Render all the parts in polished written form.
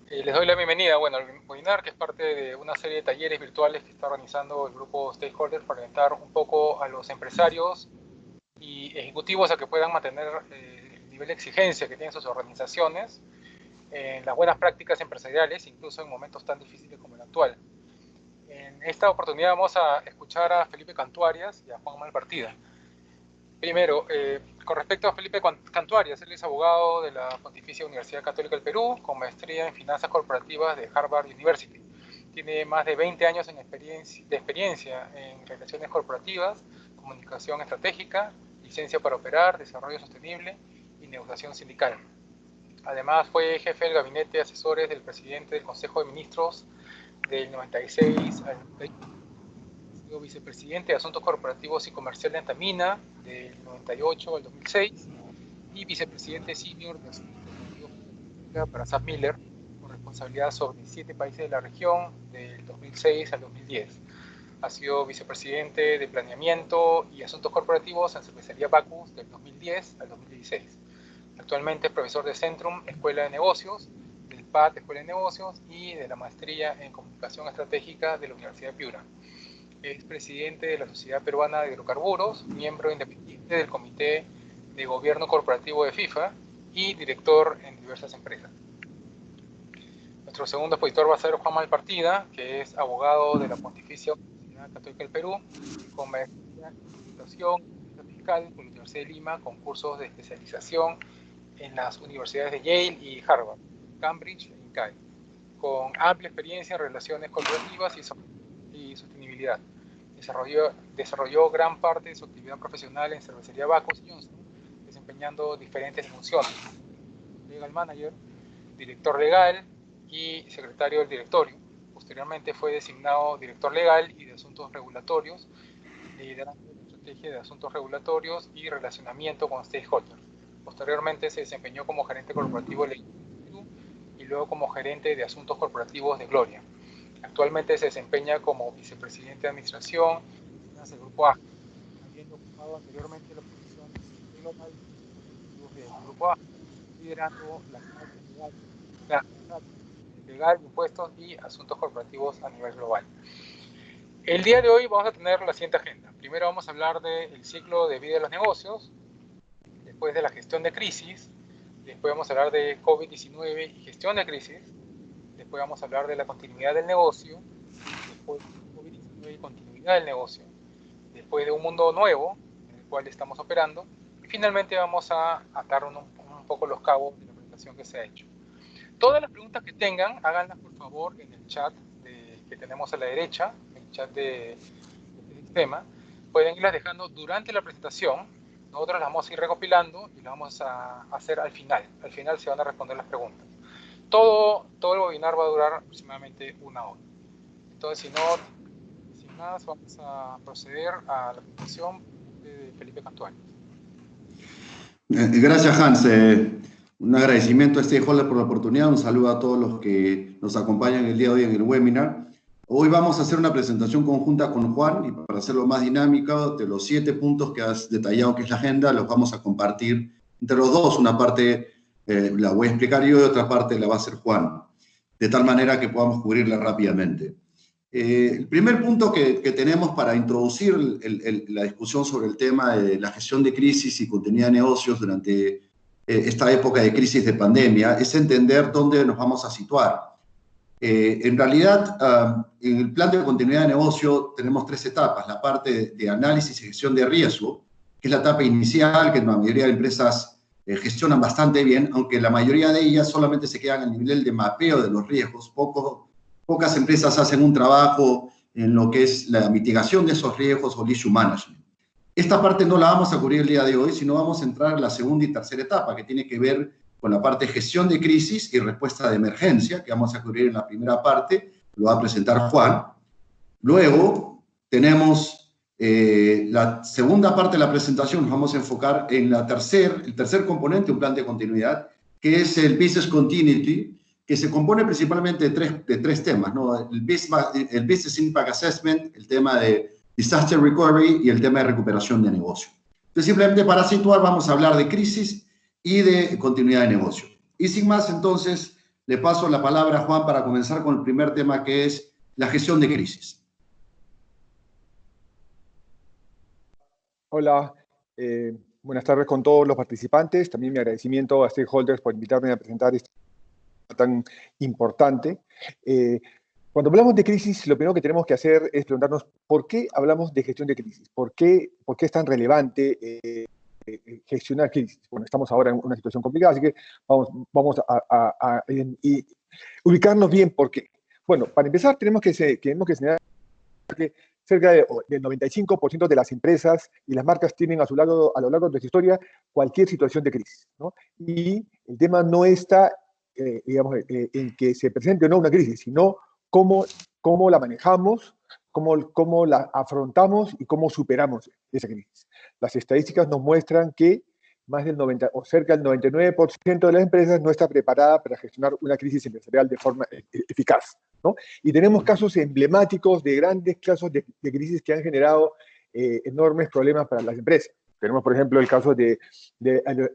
Les doy la bienvenida, bueno, al webinar, que es parte de una serie de talleres virtuales que está organizando el grupo Stakeholders para orientar un poco a los empresarios y ejecutivos a que puedan mantener el nivel de exigencia que tienen sus organizaciones en las buenas prácticas empresariales, incluso en momentos tan difíciles como el actual. En esta oportunidad vamos a escuchar a Felipe Cantuarias y a Juan Malpartida. Primero, con respecto a Felipe Cantuarias, él es abogado de la Pontificia Universidad Católica del Perú, con maestría en Finanzas Corporativas de Harvard University. Tiene más de 20 años de experiencia en relaciones corporativas, comunicación estratégica, licencia para operar, desarrollo sostenible y negociación sindical. Además, fue jefe del gabinete de asesores del presidente del Consejo de Ministros del 96 al 90. Vicepresidente de Asuntos Corporativos y Comercial de Antamina, del 98 al 2006, y vicepresidente senior de Asuntos Corporativos para SAP Miller, con responsabilidad sobre 7 países de la región, del 2006 al 2010. Ha sido vicepresidente de Planeamiento y Asuntos Corporativos en Cervecería Bacus, del 2010 al 2016. Actualmente es profesor de Centrum, Escuela de Negocios, del PAT, Escuela de Negocios, y de la Maestría en Comunicación Estratégica de la Universidad de Piura. Es presidente de la Sociedad Peruana de Hidrocarburos, miembro independiente del Comité de Gobierno Corporativo de FIFA y director en diversas empresas. Nuestro segundo expositor va a ser Juan Malpartida, que es abogado de la Pontificia Universidad Católica del Perú, con maestría en Administración Fiscal por la Universidad de Lima, con cursos de especialización en las universidades de Yale y Harvard, Cambridge e INCAE, con amplia experiencia en relaciones corporativas y sostenibilidad. Desarrolló gran parte de su actividad profesional en Cervecería Bacus y Johnson, desempeñando diferentes funciones: legal manager, director legal y secretario del directorio. Posteriormente fue designado director legal y de asuntos regulatorios, liderando la estrategia de asuntos regulatorios y relacionamiento con stakeholders. Posteriormente se desempeñó como gerente corporativo de Perú y luego como gerente de asuntos corporativos de Gloria. Actualmente se desempeña como vicepresidente de administración del Grupo A, habiendo ocupado anteriormente la posición de global del Grupo A, liderando la legal, impuestos y asuntos corporativos a nivel global. El día de hoy vamos a tener la siguiente agenda. Primero vamos a hablar del ciclo de vida de los negocios, después de la gestión de crisis, después vamos a hablar de COVID-19 y gestión de crisis, después vamos a hablar de la continuidad del negocio, después de COVID-19 y continuidad del negocio, después de un mundo nuevo en el cual estamos operando, y finalmente vamos a atar un poco los cabos de la presentación que se ha hecho. Todas las preguntas que tengan, háganlas por favor en el chat que tenemos a la derecha, el chat de sistema. Pueden irlas dejando durante la presentación. Nosotros las vamos a ir recopilando y las vamos a hacer al final. Al final se van a responder las preguntas. Todo el webinar va a durar aproximadamente 1 hora. Entonces, sin más, vamos a proceder a la presentación de Felipe Cantuarias. Gracias, Hans. Un agradecimiento a Stakeholder por la oportunidad. Un saludo a todos los que nos acompañan el día de hoy en el webinar. Hoy vamos a hacer una presentación conjunta con Juan, y para hacerlo más dinámico, de los 7 puntos que has detallado que es la agenda, los vamos a compartir entre los dos. Una parte la voy a explicar yo y otra parte la va a hacer Juan, de tal manera que podamos cubrirla rápidamente. El primer punto que tenemos para introducir la discusión sobre el tema de la gestión de crisis y continuidad de negocios durante esta época de crisis de pandemia es entender dónde nos vamos a situar. En realidad, en el plan de continuidad de negocio tenemos 3 etapas. La parte de análisis y gestión de riesgo, que es la etapa inicial, que la mayoría de empresas gestionan bastante bien, aunque la mayoría de ellas solamente se quedan a nivel de mapeo de los riesgos. Pocas empresas hacen un trabajo en lo que es la mitigación de esos riesgos o issue management. Esta parte no la vamos a cubrir el día de hoy, sino vamos a entrar en la segunda y tercera etapa, que tiene que ver con la parte de gestión de crisis y respuesta de emergencia, que vamos a cubrir en la primera parte, lo va a presentar Juan. Luego tenemos la segunda parte de la presentación, nos vamos a enfocar en el tercer componente, un plan de continuidad, que es el Business Continuity, que se compone principalmente de tres temas, ¿no? El Business Impact Assessment, el tema de Disaster Recovery y el tema de recuperación de negocio. Entonces, simplemente para situar, vamos a hablar de crisis y de continuidad de negocio. Y sin más, entonces, Le paso la palabra a Juan para comenzar con el primer tema, que es la gestión de crisis. Hola, buenas tardes con todos los participantes. También mi agradecimiento a Stakeholders por invitarme a presentar este tema tan importante. Cuando hablamos de crisis, lo primero que tenemos que hacer es preguntarnos por qué hablamos de gestión de crisis, por qué es tan relevante gestionar crisis. Bueno, estamos ahora en una situación complicada, así que vamos a ubicarnos bien por qué. Bueno, para empezar tenemos que señalar que cerca del 95% de las empresas y las marcas tienen a lo largo de su historia cualquier situación de crisis, ¿no? Y el tema no está, en que se presente o no una crisis, sino cómo la manejamos, cómo la afrontamos y cómo superamos esa crisis. Las estadísticas nos muestran que más del 90 o cerca del 99% de las empresas no está preparada para gestionar una crisis empresarial de forma eficaz, ¿no? Y tenemos casos emblemáticos de grandes casos de crisis que han generado enormes problemas para las empresas. Tenemos, por ejemplo, el caso de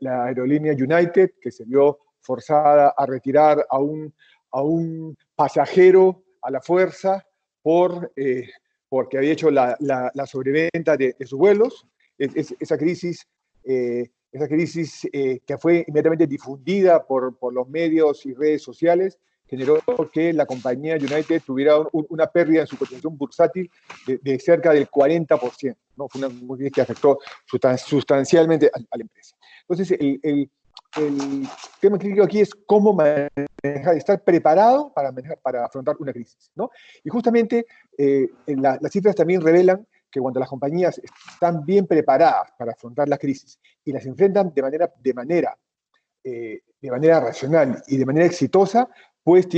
la aerolínea United, que se vio forzada a retirar a un pasajero a la fuerza porque había hecho la sobreventa de sus vuelos. Esa crisis que fue inmediatamente difundida por los medios y redes sociales generó que la compañía United tuviera una pérdida en su cotización bursátil de cerca del 40%, ¿no? Fue una crisis que afectó sustancialmente a la empresa. Entonces, el tema crítico aquí es cómo manejar, estar preparado para afrontar una crisis, ¿no? Y justamente las cifras también revelan que cuando las compañías están bien preparadas para afrontar la crisis y las enfrentan de manera racional y de manera exitosa, pues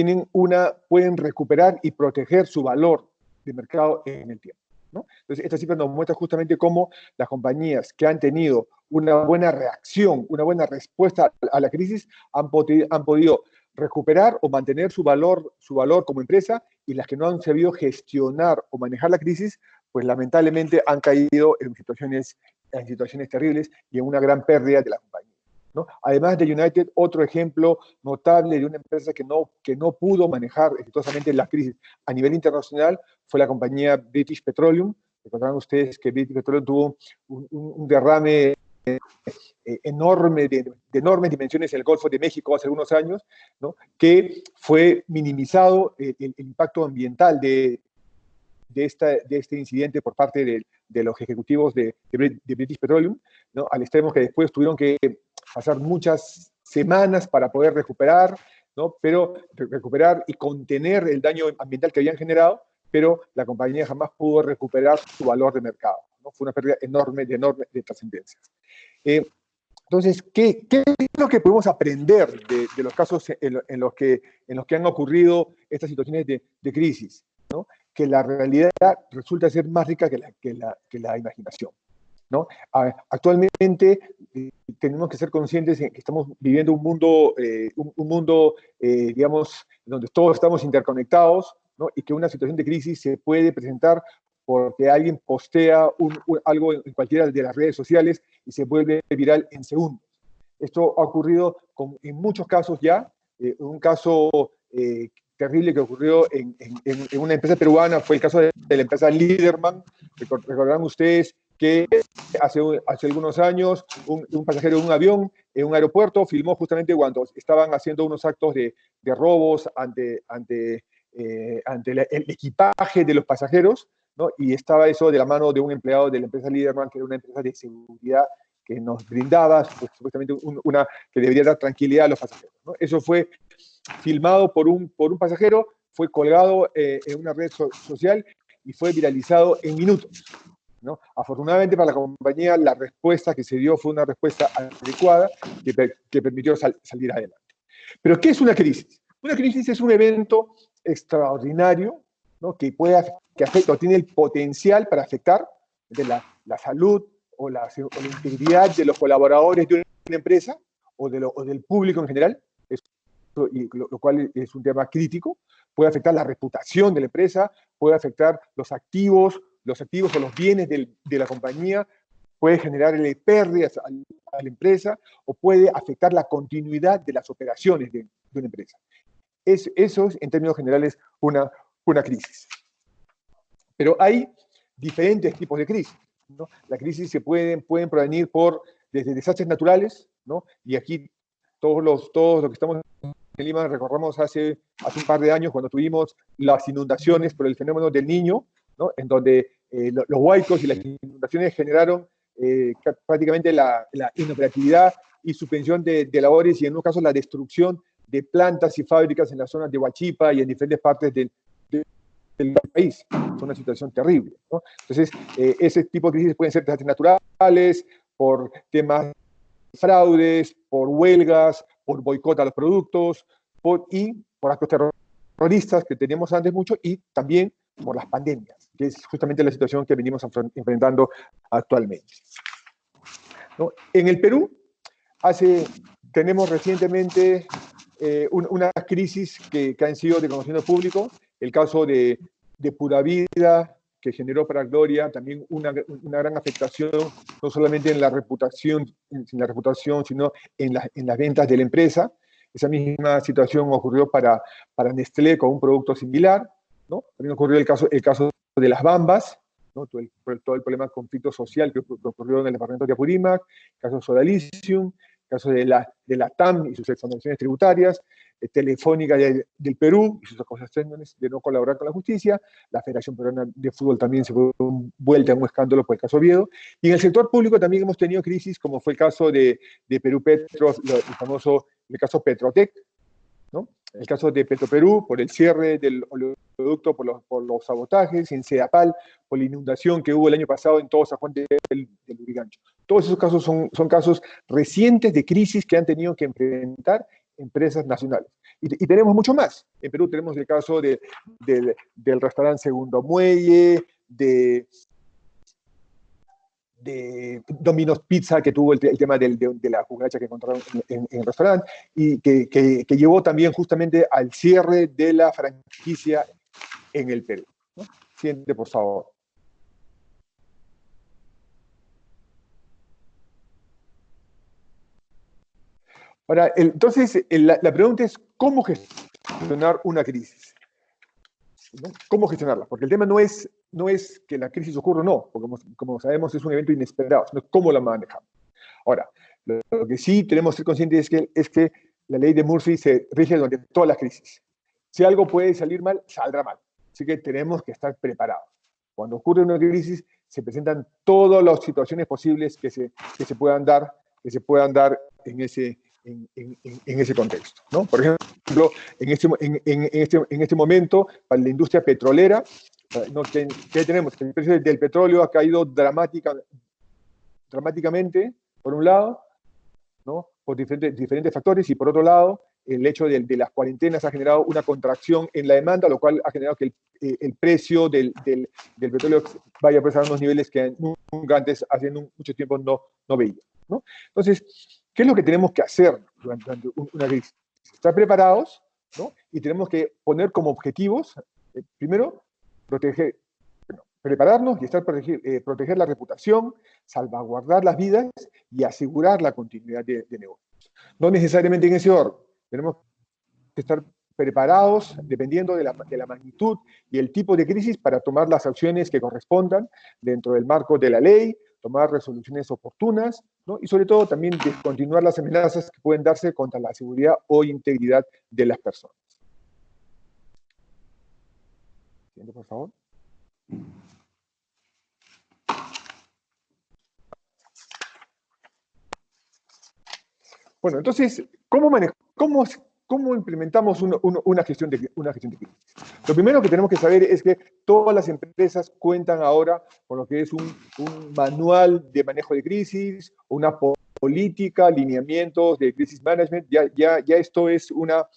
pueden recuperar y proteger su valor de mercado en el tiempo, ¿no? Entonces, esta cifra nos muestra justamente cómo las compañías que han tenido una buena reacción, una buena respuesta a la crisis, han podido recuperar o mantener su valor como empresa, y las que no han sabido gestionar o manejar la crisis, pues lamentablemente han caído en situaciones terribles y en una gran pérdida de la compañía, ¿no? Además de United, otro ejemplo notable de una empresa que no pudo manejar exitosamente la crisis a nivel internacional fue la compañía British Petroleum. Recordarán ustedes que British Petroleum tuvo un derrame enorme, de enormes dimensiones en el Golfo de México hace algunos años, ¿no? Que fue minimizado el impacto ambiental de este incidente por parte de los ejecutivos de British Petroleum, ¿no? Al extremo que después tuvieron que pasar muchas semanas para poder recuperar, ¿no? Pero recuperar y contener el daño ambiental que habían generado, pero la compañía jamás pudo recuperar su valor de mercado, ¿no? Fue una pérdida enorme de trascendencia. Entonces, ¿qué es lo que podemos aprender de los casos en los que han ocurrido estas situaciones de crisis, ¿no? Que la realidad resulta ser más rica que la imaginación, ¿no? Actualmente tenemos que ser conscientes de que estamos viviendo un mundo, digamos, donde todos estamos interconectados, ¿no? Y que una situación de crisis se puede presentar porque alguien postea algo en cualquiera de las redes sociales y se vuelve viral en segundos. Esto ha ocurrido en muchos casos ya. Un caso terrible que ocurrió en una empresa peruana fue el caso de la empresa Liderman. Recordarán ustedes que hace algunos años un pasajero de un avión en un aeropuerto filmó justamente cuando estaban haciendo unos actos de robos ante el equipaje de los pasajeros, ¿no? Y estaba eso de la mano de un empleado de la empresa Liderman, que era una empresa de seguridad que nos brindaba supuestamente una que debería dar tranquilidad a los pasajeros, ¿no? Eso fue filmado por un pasajero, fue colgado en una red social y fue viralizado en minutos, ¿no? Afortunadamente para la compañía, la respuesta que se dio fue una respuesta adecuada que permitió salir adelante. Pero, ¿qué es una crisis? Una crisis es un evento extraordinario, ¿no? que afecta o tiene el potencial para afectar la salud o la integridad de los colaboradores de una empresa o del público en general, lo cual es un tema crítico. Puede afectar la reputación de la empresa, puede afectar los activos o los bienes de la compañía, puede generarle pérdidas a la empresa o puede afectar la continuidad de las operaciones de una empresa. eso es, en términos generales, una crisis. Pero hay diferentes tipos de crisis, ¿no? La crisis pueden provenir desde desastres naturales, ¿no? Y aquí todos los que estamos en Lima recordamos hace un par de años cuando tuvimos las inundaciones por el fenómeno del Niño, ¿no? En donde los huaicos y las inundaciones generaron prácticamente la inoperatividad y suspensión de labores y en unos casos la destrucción de plantas y fábricas en las zonas de Huachipa y en diferentes partes del país. Es una situación terrible, ¿no? Entonces, ese tipo de crisis pueden ser desastres naturales, por temas de fraudes, por huelgas, por boicot a los productos, y por actos terroristas que teníamos antes mucho, y también por las pandemias, que es justamente la situación que venimos enfrentando actualmente, ¿no? En el Perú, tenemos recientemente una crisis que han sido de conocimiento público, el caso de Pura Vida, que generó para Gloria también una gran afectación, no solamente en la reputación, sino en las ventas de la empresa. Esa misma situación ocurrió para Nestlé con un producto similar, ¿no? También ocurrió el caso de las Bambas, ¿no? Todo el problema de conflicto social que ocurrió en el departamento de Apurímac, el caso de Sodalicium, el caso de la TAM y sus exoneraciones tributarias, Telefónica del Perú y sus acusaciones de no colaborar con la justicia, la Federación Peruana de Fútbol también se fue vuelta en un escándalo por el caso Oviedo, y en el sector público también hemos tenido crisis, como fue el caso de Perú Petro, el caso Petrotec, ¿no? El caso de Petroperú, por el cierre del oleoducto, por los sabotajes, en Sedapal, por la inundación que hubo el año pasado en todo San Juan del Lurigancho. Todos esos casos son casos recientes de crisis que han tenido que enfrentar empresas nacionales. Y tenemos mucho más. En Perú tenemos el caso del restaurante Segundo Muelle, de Domino's Pizza, que tuvo el tema de la cucaracha que encontraron en el restaurante, y que llevó también justamente al cierre de la franquicia en el Perú, ¿no? Siguiente, por favor. Ahora, entonces, la pregunta es, ¿cómo gestionar una crisis? ¿No? ¿Cómo gestionarla? Porque el tema no es que la crisis ocurra o no, porque como sabemos es un evento inesperado, sino cómo la manejamos. Ahora, lo que sí tenemos que ser conscientes es que la ley de Murphy se rige durante todas las crisis. Si algo puede salir mal, saldrá mal. Así que tenemos que estar preparados. Cuando ocurre una crisis, se presentan todas las situaciones posibles que se puedan dar en ese contexto, ¿no? Por ejemplo, en este momento, para la industria petrolera, ¿no? ¿Qué tenemos? Que el precio del petróleo ha caído dramáticamente, por un lado, ¿no? Por diferentes factores, y por otro lado, el hecho de las cuarentenas ha generado una contracción en la demanda, lo cual ha generado que el precio del petróleo vaya a unos niveles que nunca antes, hace mucho tiempo, no veía, ¿no? Entonces, ¿qué es lo que tenemos que hacer durante una crisis? Estar preparados, ¿no? Y tenemos que poner como objetivos, primero, prepararnos y proteger la reputación, salvaguardar las vidas y asegurar la continuidad de negocios. No necesariamente en ese orden. Tenemos que estar preparados, dependiendo de la magnitud y el tipo de crisis, para tomar las acciones que correspondan dentro del marco de la ley, tomar resoluciones oportunas, ¿no? Y sobre todo también descontinuar las amenazas que pueden darse contra la seguridad o integridad de las personas. Siguiente, por favor. Bueno, entonces, ¿cómo implementamos una gestión de crisis? Lo primero que tenemos que saber es que todas las empresas cuentan ahora con lo que es un manual de manejo de crisis, una política, lineamientos de crisis management. Ya esto es una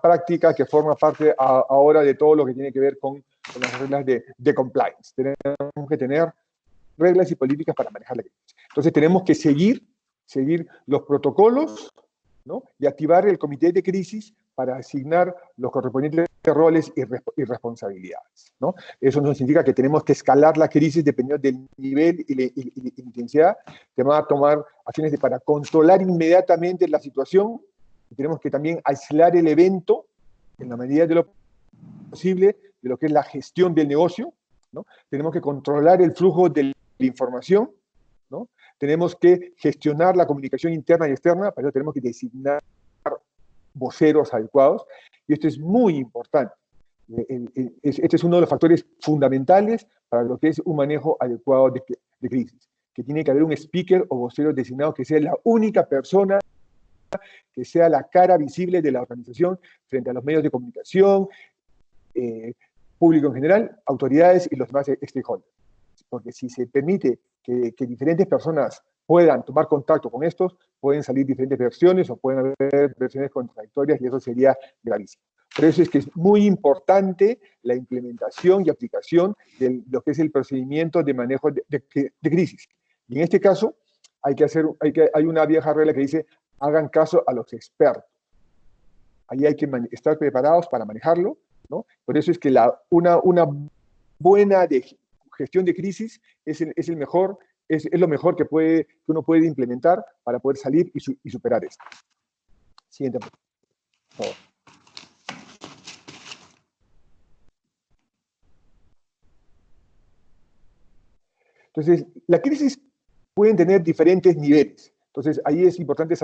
práctica que forma parte ahora de todo lo que tiene que ver con las reglas de compliance. Tenemos que tener reglas y políticas para manejar la crisis. Entonces tenemos que seguir los protocolos, ¿no? Y activar el comité de crisis para asignar los correspondientes roles y responsabilidades, ¿no? Eso nos indica que tenemos que escalar la crisis dependiendo del nivel y la intensidad. Tenemos que tomar acciones para controlar inmediatamente la situación, Tenemos que también aislar el evento en la medida de lo posible de lo que es la gestión del negocio, ¿no? Tenemos que controlar el flujo de la información, ¿no? Tenemos que gestionar la comunicación interna y externa, para eso tenemos que designar voceros adecuados, y esto es muy importante. Este es uno de los factores fundamentales para lo que es un manejo adecuado de crisis, que tiene que haber un speaker o vocero designado que sea la única persona que sea la cara visible de la organización frente a los medios de comunicación, público en general, autoridades y los demás stakeholders. Porque si se permite que diferentes personas puedan tomar contacto con estos, pueden salir diferentes versiones o pueden haber versiones contradictorias y eso sería gravísimo. Por eso es que es muy importante la implementación y aplicación de lo que es el procedimiento de manejo de crisis. Y en este caso, hay una vieja regla que dice, hagan caso a los expertos. Ahí hay que estar preparados para manejarlo, ¿no? Por eso es que una buena gestión de crisis es lo mejor que uno puede implementar para poder salir y superar esto. Siguiente, por favor. Entonces, la crisis pueden tener diferentes niveles. Entonces, ahí es importante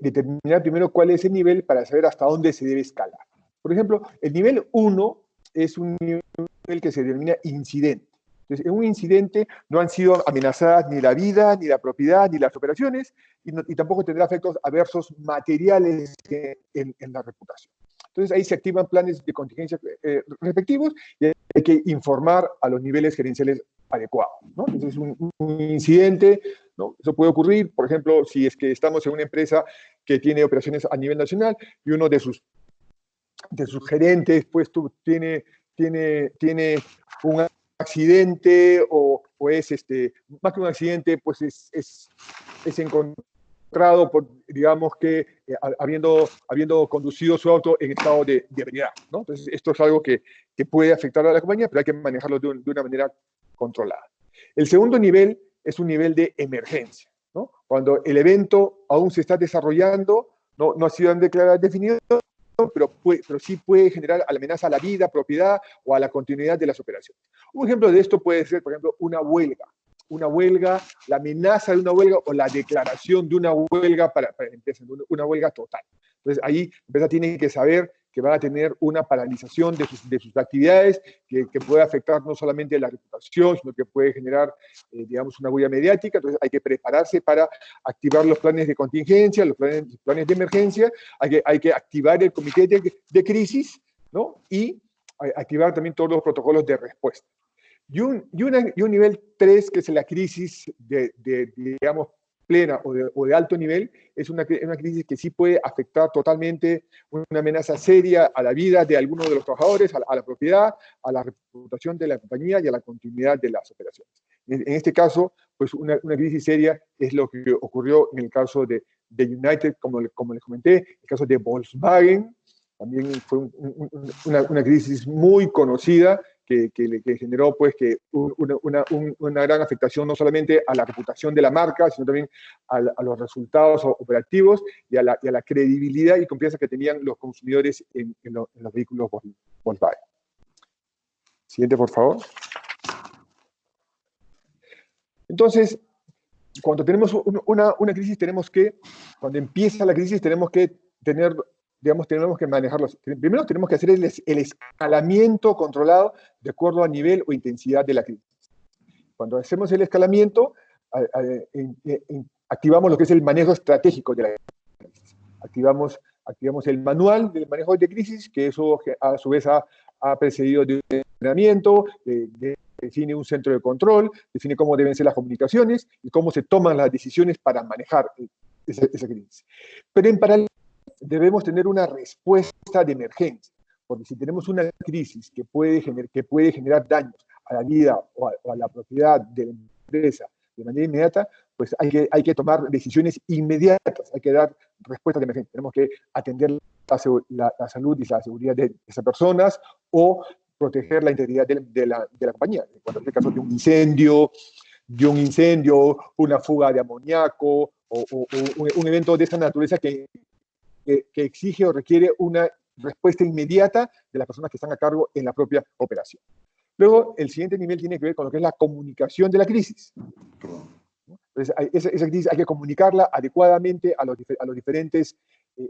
determinar primero cuál es el nivel para saber hasta dónde se debe escalar. Por ejemplo, el nivel 1 es un nivel que se denomina incidente. Entonces, en un incidente no han sido amenazadas ni la vida, ni la propiedad, ni las operaciones, y tampoco tendrá efectos adversos materiales en la reputación. Entonces, ahí se activan planes de contingencia respectivos y hay que informar a los niveles gerenciales adecuados, ¿no? Entonces, un incidente, ¿no? Eso puede ocurrir, por ejemplo, si es que estamos en una empresa que tiene operaciones a nivel nacional y uno de sus gerentes, pues, tiene un accidente o es, más que un accidente, pues es encontrado por, digamos que, habiendo conducido su auto en estado de ebriedad, ¿no? Entonces, esto es algo que puede afectar a la compañía, pero hay que manejarlo de una manera controlada. El segundo nivel es un nivel de emergencia, ¿no? Cuando el evento aún se está desarrollando, no ha sido definido, pero sí puede generar amenaza a la vida, propiedad o a la continuidad de las operaciones. Un ejemplo de esto puede ser, por ejemplo, una huelga, la amenaza de una huelga o la declaración de una huelga para la empresa, una huelga total. Entonces, ahí la empresa tiene que saber que va a tener una paralización de sus actividades que puede afectar no solamente la reputación, sino que puede generar, digamos, una huella mediática. Entonces, hay que prepararse para activar los planes de contingencia, los planes de emergencia, hay que activar el comité de crisis, ¿no? Y activar también todos los protocolos de respuesta. Y un nivel 3, que es la crisis digamos, plena o de alto nivel, es una crisis que sí puede afectar totalmente, una amenaza seria a la vida de algunos de los trabajadores, a la propiedad, a la reputación de la compañía y a la continuidad de las operaciones. En este caso, pues una crisis seria es lo que ocurrió en el caso de United, como les comenté, el caso de Volkswagen, también fue una crisis muy conocida, que generó pues una gran afectación no solamente a la reputación de la marca, sino también a los resultados operativos y a la credibilidad y confianza que tenían los consumidores en los vehículos Volkswagen. Siguiente, por favor. Entonces, cuando tenemos una crisis, cuando empieza la crisis, tenemos que manejarlos. Primero tenemos que hacer el escalamiento controlado de acuerdo a nivel o intensidad de la crisis. Cuando hacemos el escalamiento, activamos lo que es el manejo estratégico de la crisis. Activamos el manual del manejo de crisis, que eso a su vez ha precedido de un entrenamiento, define un centro de control, define cómo deben ser las comunicaciones y cómo se toman las decisiones para manejar esa crisis. Pero en paralelo, debemos tener una respuesta de emergencia, porque si tenemos una crisis que puede generar daños a la vida o a la propiedad de la empresa de manera inmediata, pues hay que tomar decisiones inmediatas, hay que dar respuestas de emergencia. Tenemos que atender la salud y la seguridad de esas personas o proteger la integridad de la compañía. Cuando es el caso de un incendio, una fuga de amoníaco o un evento de esa naturaleza que que exige o requiere una respuesta inmediata de las personas que están a cargo en la propia operación. Luego, el siguiente nivel tiene que ver con lo que es la comunicación de la crisis. Entonces, esa crisis hay que comunicarla adecuadamente a los diferentes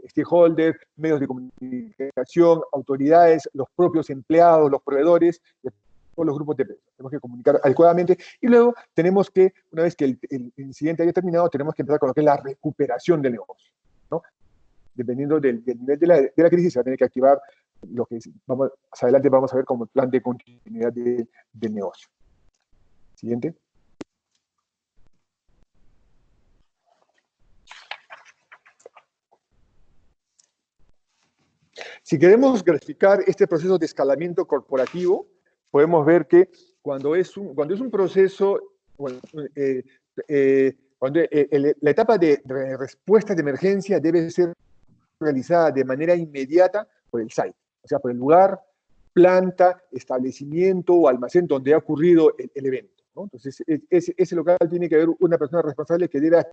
stakeholders, medios de comunicación, autoridades, los propios empleados, los proveedores, todos los grupos de presión. Tenemos que comunicar adecuadamente y luego tenemos que, una vez que el incidente haya terminado, tenemos que empezar con lo que es la recuperación del negocio, ¿no? Dependiendo del nivel de la crisis, se va a tener que activar lo que más adelante vamos a ver como plan de continuidad del negocio. Siguiente. Si queremos graficar este proceso de escalamiento corporativo, podemos ver que cuando es un proceso, bueno, la etapa de respuesta de emergencia debe ser realizada de manera inmediata por el site, o sea, por el lugar, planta, establecimiento o almacén donde ha ocurrido el evento, ¿no? Entonces, ese local tiene que haber una persona responsable que debe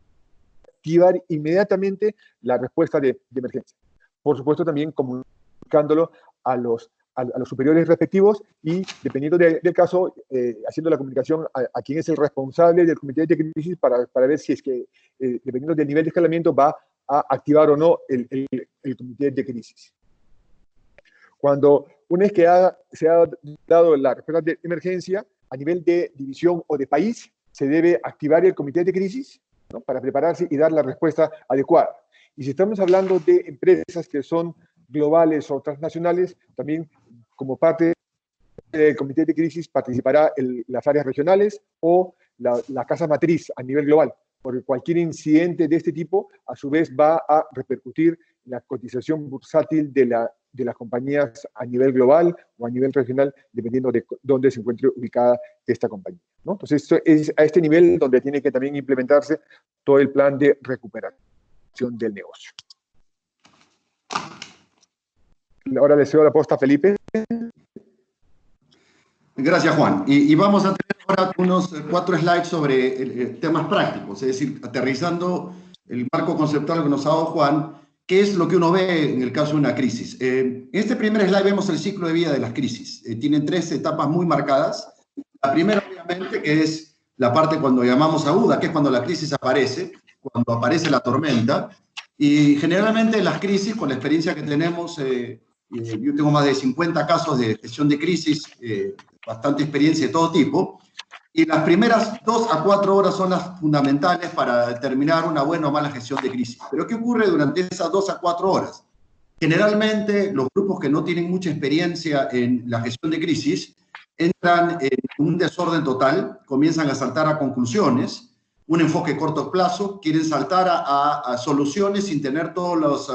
activar inmediatamente la respuesta de emergencia. Por supuesto, también comunicándolo a los superiores respectivos y, dependiendo del caso, haciendo la comunicación a quien es el responsable del comité de crisis para ver si es que, dependiendo del nivel de escalamiento, va a activar o no el comité de crisis. Una vez que se ha dado la respuesta de emergencia, a nivel de división o de país, se debe activar el comité de crisis, ¿no?, para prepararse y dar la respuesta adecuada. Y si estamos hablando de empresas que son globales o transnacionales, también como parte del comité de crisis participará las áreas regionales o la casa matriz a nivel global, porque cualquier incidente de este tipo a su vez va a repercutir en la cotización bursátil de las compañías a nivel global o a nivel regional, dependiendo de dónde se encuentre ubicada esta compañía, ¿no? Entonces, esto es a este nivel donde tiene que también implementarse todo el plan de recuperación del negocio. Ahora le cedo la posta a Felipe. Gracias, Juan. Y vamos a tener ahora unos 4 slides sobre temas prácticos, es decir, aterrizando el marco conceptual que nos ha dado Juan, qué es lo que uno ve en el caso de una crisis. En este primer slide vemos el ciclo de vida de las crisis. Tienen 3 etapas muy marcadas. La primera, obviamente, que es la parte cuando llamamos aguda, que es cuando la crisis aparece, cuando aparece la tormenta. Y generalmente las crisis, con la experiencia que tenemos, yo tengo más de 50 casos de gestión de crisis, bastante experiencia de todo tipo, y las primeras 2 a 4 horas son las fundamentales para determinar una buena o mala gestión de crisis. Pero ¿qué ocurre durante esas 2 a 4 horas? Generalmente los grupos que no tienen mucha experiencia en la gestión de crisis entran en un desorden total, comienzan a saltar a conclusiones, un enfoque corto plazo, quieren saltar a soluciones sin tener todos los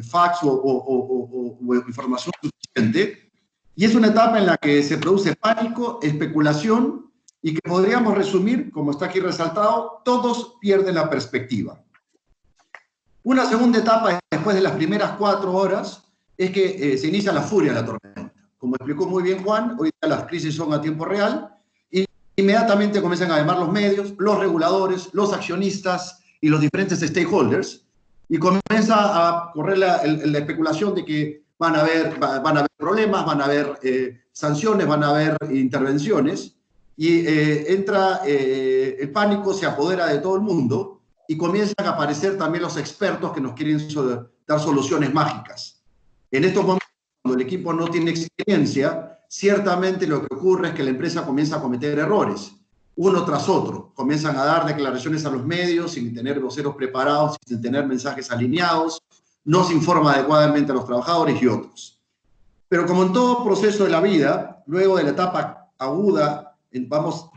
facts o información suficiente. Y es una etapa en la que se produce pánico, especulación, y que podríamos resumir, como está aquí resaltado, todos pierden la perspectiva. Una segunda etapa, después de las primeras 4 horas, es que se inicia la furia de la tormenta. Como explicó muy bien Juan, hoy día las crisis son a tiempo real, y inmediatamente comienzan a llamar los medios, los reguladores, los accionistas y los diferentes stakeholders, y comienza a correr la especulación de que van a haber problemas, van a haber sanciones, van a haber intervenciones, y entra el pánico, se apodera de todo el mundo, y comienzan a aparecer también los expertos que nos quieren dar soluciones mágicas. En estos momentos, cuando el equipo no tiene experiencia, ciertamente lo que ocurre es que la empresa comienza a cometer errores, uno tras otro. Comienzan a dar declaraciones a los medios sin tener voceros preparados, sin tener mensajes alineados, no se informa adecuadamente a los trabajadores y otros. Pero como en todo proceso de la vida, luego de la etapa aguda, vamos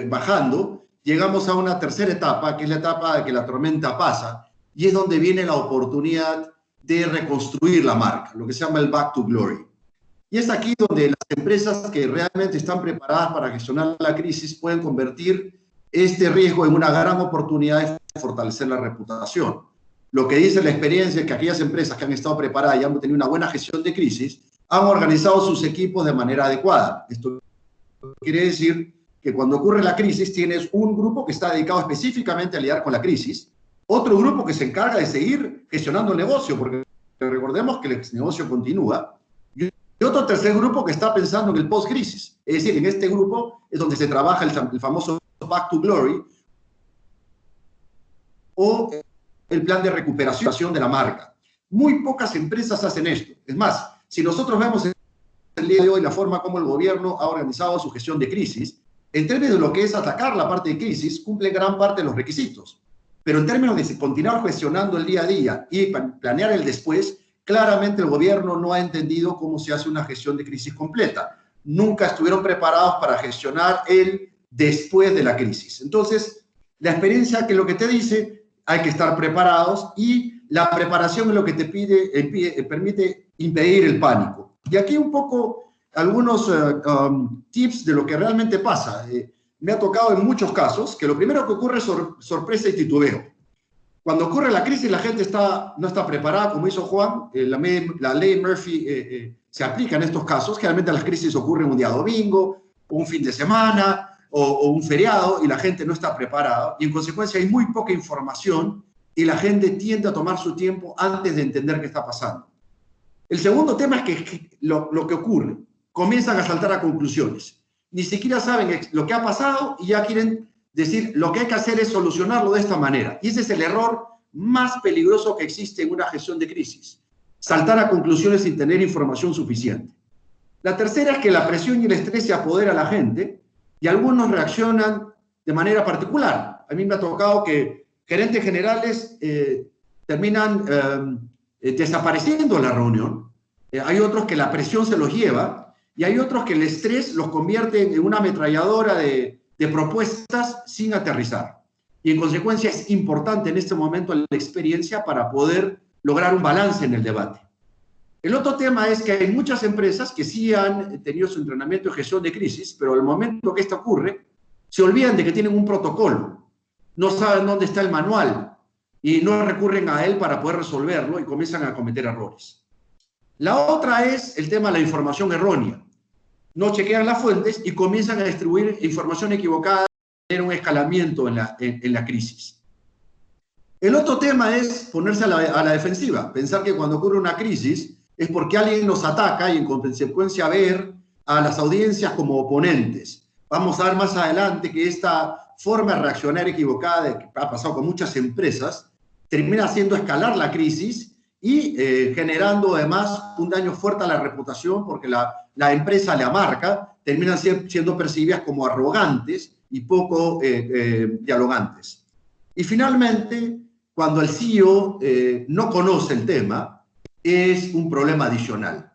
bajando, llegamos a una tercera etapa, que es la etapa de que la tormenta pasa, y es donde viene la oportunidad de reconstruir la marca, lo que se llama el back to glory. Y es aquí donde las empresas que realmente están preparadas para gestionar la crisis pueden convertir este riesgo en una gran oportunidad de fortalecer la reputación. Lo que dice la experiencia es que aquellas empresas que han estado preparadas y han tenido una buena gestión de crisis han organizado sus equipos de manera adecuada. Esto quiere decir que cuando ocurre la crisis tienes un grupo que está dedicado específicamente a lidiar con la crisis, otro grupo que se encarga de seguir gestionando el negocio, porque recordemos que el negocio continúa, y otro tercer grupo que está pensando en el post-crisis. Es decir, en este grupo es donde se trabaja el famoso Back to Glory o el plan de recuperación de la marca. Muy pocas empresas hacen esto. Es más, si nosotros vemos el día de hoy la forma como el gobierno ha organizado su gestión de crisis, en términos de lo que es atacar la parte de crisis, cumple gran parte de los requisitos. Pero en términos de continuar gestionando el día a día y planear el después, claramente el gobierno no ha entendido cómo se hace una gestión de crisis completa. Nunca estuvieron preparados para gestionar el después de la crisis. Entonces, la experiencia que lo que te dice, hay que estar preparados y la preparación es lo que te permite impedir el pánico. Y aquí un poco algunos tips de lo que realmente pasa. Me ha tocado en muchos casos que lo primero que ocurre es sorpresa y titubeo. Cuando ocurre la crisis, la gente no está preparada, como hizo Juan. La ley Murphy se aplica en estos casos. Generalmente las crisis ocurren un día domingo, un fin de semana o un feriado, y la gente no está preparada. Y en consecuencia hay muy poca información y la gente tiende a tomar su tiempo antes de entender qué está pasando. El segundo tema es que lo que ocurre, comienzan a saltar a conclusiones. Ni siquiera saben lo que ha pasado y ya quieren decir, lo que hay que hacer es solucionarlo de esta manera. Y ese es el error más peligroso que existe en una gestión de crisis. Saltar a conclusiones sin tener información suficiente. La tercera es que la presión y el estrés se apodera a la gente y algunos reaccionan de manera particular. A mí me ha tocado que gerentes generales terminan desapareciendo en la reunión. Hay otros que la presión se los lleva y hay otros que el estrés los convierte en una ametralladora de propuestas sin aterrizar. Y en consecuencia es importante en este momento la experiencia para poder lograr un balance en el debate. El otro tema es que hay muchas empresas que sí han tenido su entrenamiento de gestión de crisis, pero al momento que esto ocurre, se olvidan de que tienen un protocolo, no saben dónde está el manual y no recurren a él para poder resolverlo y comienzan a cometer errores. La otra es el tema de la información errónea. No chequean las fuentes y comienzan a distribuir información equivocada, tener un escalamiento en la crisis. El otro tema es ponerse a la defensiva, pensar que cuando ocurre una crisis es porque alguien nos ataca y en consecuencia ver a las audiencias como oponentes. Vamos a ver más adelante que esta forma de reaccionar equivocada, que ha pasado con muchas empresas, termina haciendo escalar la crisis y generando además un daño fuerte a la reputación, porque la empresa, la marca, terminan siendo percibidas como arrogantes y poco dialogantes. Y finalmente, cuando el CEO no conoce el tema, es un problema adicional.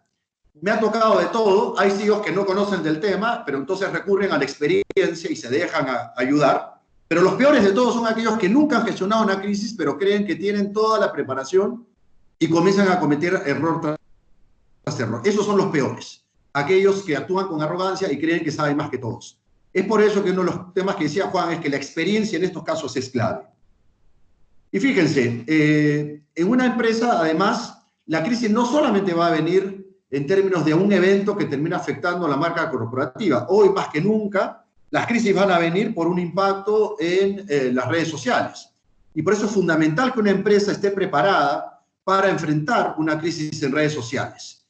Me ha tocado de todo. Hay CEOs que no conocen del tema, pero entonces recurren a la experiencia y se dejan ayudar. Pero los peores de todos son aquellos que nunca han gestionado una crisis, pero creen que tienen toda la preparación y comienzan a cometer error tras error. Esos son los peores. Aquellos que actúan con arrogancia y creen que saben más que todos. Es por eso que uno de los temas que decía Juan es que la experiencia en estos casos es clave. Y fíjense, en una empresa, además, la crisis no solamente va a venir en términos de un evento que termina afectando a la marca corporativa. Hoy, más que nunca, las crisis van a venir por un impacto en las redes sociales. Y por eso es fundamental que una empresa esté preparada para enfrentar una crisis en redes sociales.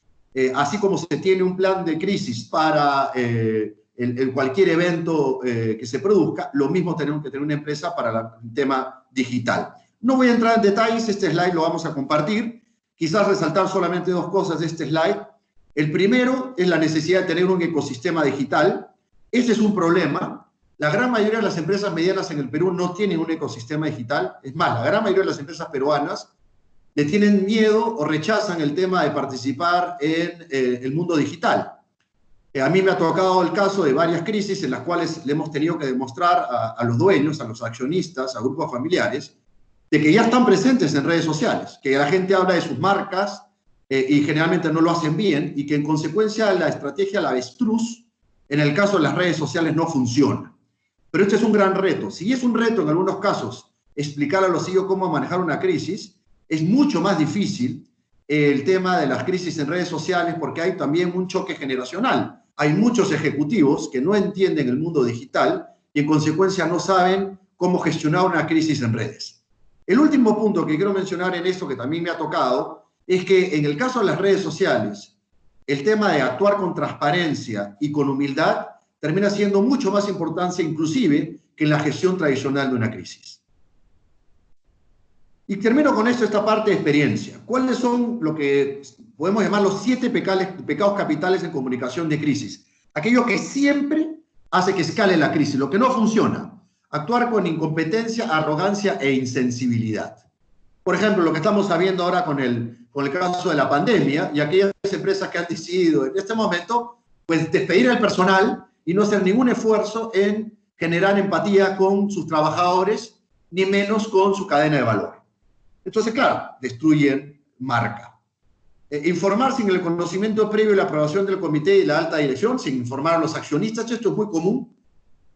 Así como se tiene un plan de crisis para cualquier evento que se produzca, lo mismo tenemos que tener una empresa para el tema digital. No voy a entrar en detalles, este slide lo vamos a compartir. Quizás resaltar solamente dos cosas de este slide. El primero es la necesidad de tener un ecosistema digital. Ese es un problema. La gran mayoría de las empresas medianas en el Perú no tienen un ecosistema digital. Es más, la gran mayoría de las empresas peruanas le tienen miedo o rechazan el tema de participar en el mundo digital. A mí me ha tocado el caso de varias crisis en las cuales le hemos tenido que demostrar a los dueños, a los accionistas, a grupos familiares, de que ya están presentes en redes sociales, que la gente habla de sus marcas y generalmente no lo hacen bien, y que en consecuencia la estrategia la avestruz, en el caso de las redes sociales, no funciona. Pero este es un gran reto. Si es un reto en algunos casos explicar a los CEOs cómo manejar una crisis, es mucho más difícil el tema de las crisis en redes sociales porque hay también un choque generacional. Hay muchos ejecutivos que no entienden el mundo digital y en consecuencia no saben cómo gestionar una crisis en redes. El último punto que quiero mencionar en esto, que también me ha tocado, es que en el caso de las redes sociales, el tema de actuar con transparencia y con humildad termina siendo mucho más importante inclusive que en la gestión tradicional de una crisis. Y termino con esto, esta parte de experiencia. ¿Cuáles son lo que podemos llamar los 7 pecados capitales en comunicación de crisis? Aquello que siempre hace que escale la crisis, lo que no funciona. Actuar con incompetencia, arrogancia e insensibilidad. Por ejemplo, lo que estamos sabiendo ahora con el caso de la pandemia y aquellas empresas que han decidido en este momento pues despedir al personal y no hacer ningún esfuerzo en generar empatía con sus trabajadores, ni menos con su cadena de valor. Entonces, claro, destruyen marca. Informar sin el conocimiento previo y la aprobación del comité y la alta dirección, sin informar a los accionistas, esto es muy común.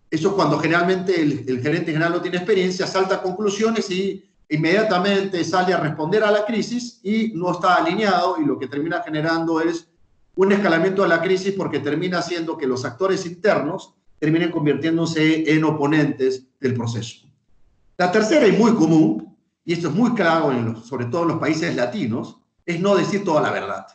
Eso cuando generalmente el gerente general no tiene experiencia, salta a conclusiones y inmediatamente sale a responder a la crisis y no está alineado, y lo que termina generando es un escalamiento de la crisis porque termina haciendo que los actores internos terminen convirtiéndose en oponentes del proceso. La tercera y muy común, y esto es muy claro sobre todo en los países latinos, es no decir toda la verdad.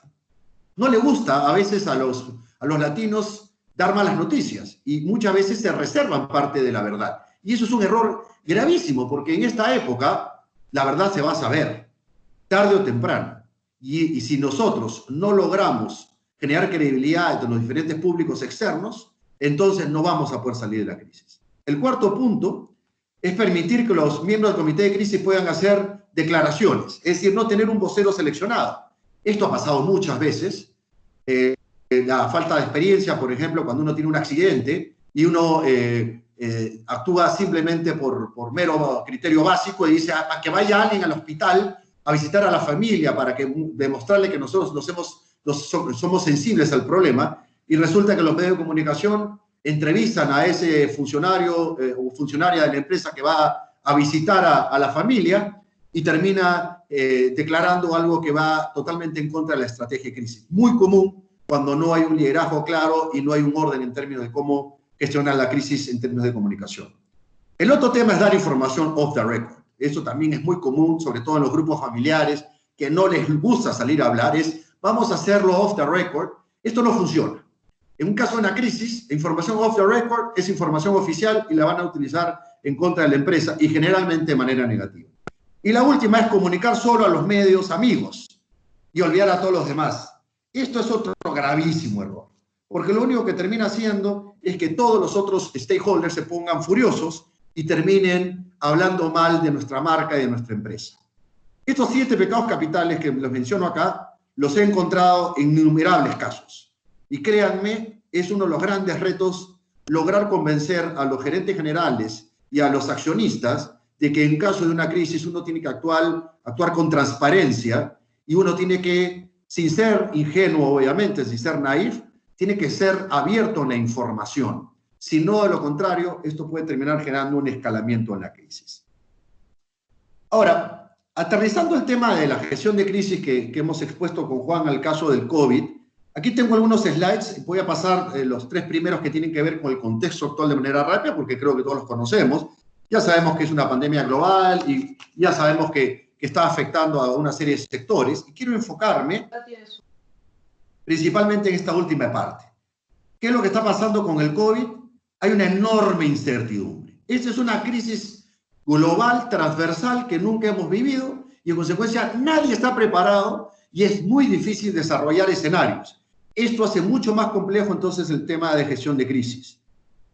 No le gusta a veces a los latinos dar malas noticias y muchas veces se reservan parte de la verdad. Y eso es un error gravísimo porque en esta época la verdad se va a saber, tarde o temprano. Y si nosotros no logramos generar credibilidad entre los diferentes públicos externos, entonces no vamos a poder salir de la crisis. El cuarto punto es permitir que los miembros del comité de crisis puedan hacer declaraciones, es decir, no tener un vocero seleccionado. Esto ha pasado muchas veces. La falta de experiencia, por ejemplo, cuando uno tiene un accidente y uno actúa simplemente por mero criterio básico y dice a que vaya alguien al hospital a visitar a la familia para demostrarle que nosotros somos sensibles al problema, y resulta que los medios de comunicación entrevistan a ese funcionario o funcionaria de la empresa que va a visitar a la familia y termina declarando algo que va totalmente en contra de la estrategia de crisis. Muy común cuando no hay un liderazgo claro y no hay un orden en términos de cómo gestionar la crisis en términos de comunicación. El otro tema es dar información off the record. Eso también es muy común, sobre todo en los grupos familiares, que no les gusta salir a hablar, vamos a hacerlo off the record. Esto no funciona. En un caso de una crisis, información off the record es información oficial y la van a utilizar en contra de la empresa y generalmente de manera negativa. Y la última es comunicar solo a los medios amigos y olvidar a todos los demás. Esto es otro gravísimo error, porque lo único que termina haciendo es que todos los otros stakeholders se pongan furiosos y terminen hablando mal de nuestra marca y de nuestra empresa. Estos 7 pecados capitales que los menciono acá, los he encontrado en innumerables casos. Y créanme, es uno de los grandes retos lograr convencer a los gerentes generales y a los accionistas de que en caso de una crisis uno tiene que actuar con transparencia y uno tiene que, sin ser ingenuo obviamente, sin ser naif, tiene que ser abierto a la información. Si no, de lo contrario, esto puede terminar generando un escalamiento en la crisis. Ahora, aterrizando el tema de la gestión de crisis que hemos expuesto con Juan al caso del COVID, aquí tengo algunos slides. Voy a pasar los 3 primeros que tienen que ver con el contexto actual de manera rápida, porque creo que todos los conocemos. Ya sabemos que es una pandemia global y ya sabemos que está afectando a una serie de sectores. Y quiero enfocarme principalmente en esta última parte. ¿Qué es lo que está pasando con el COVID? Hay una enorme incertidumbre. Esta es una crisis global, transversal, que nunca hemos vivido y en consecuencia nadie está preparado y es muy difícil desarrollar escenarios. Esto hace mucho más complejo entonces el tema de gestión de crisis.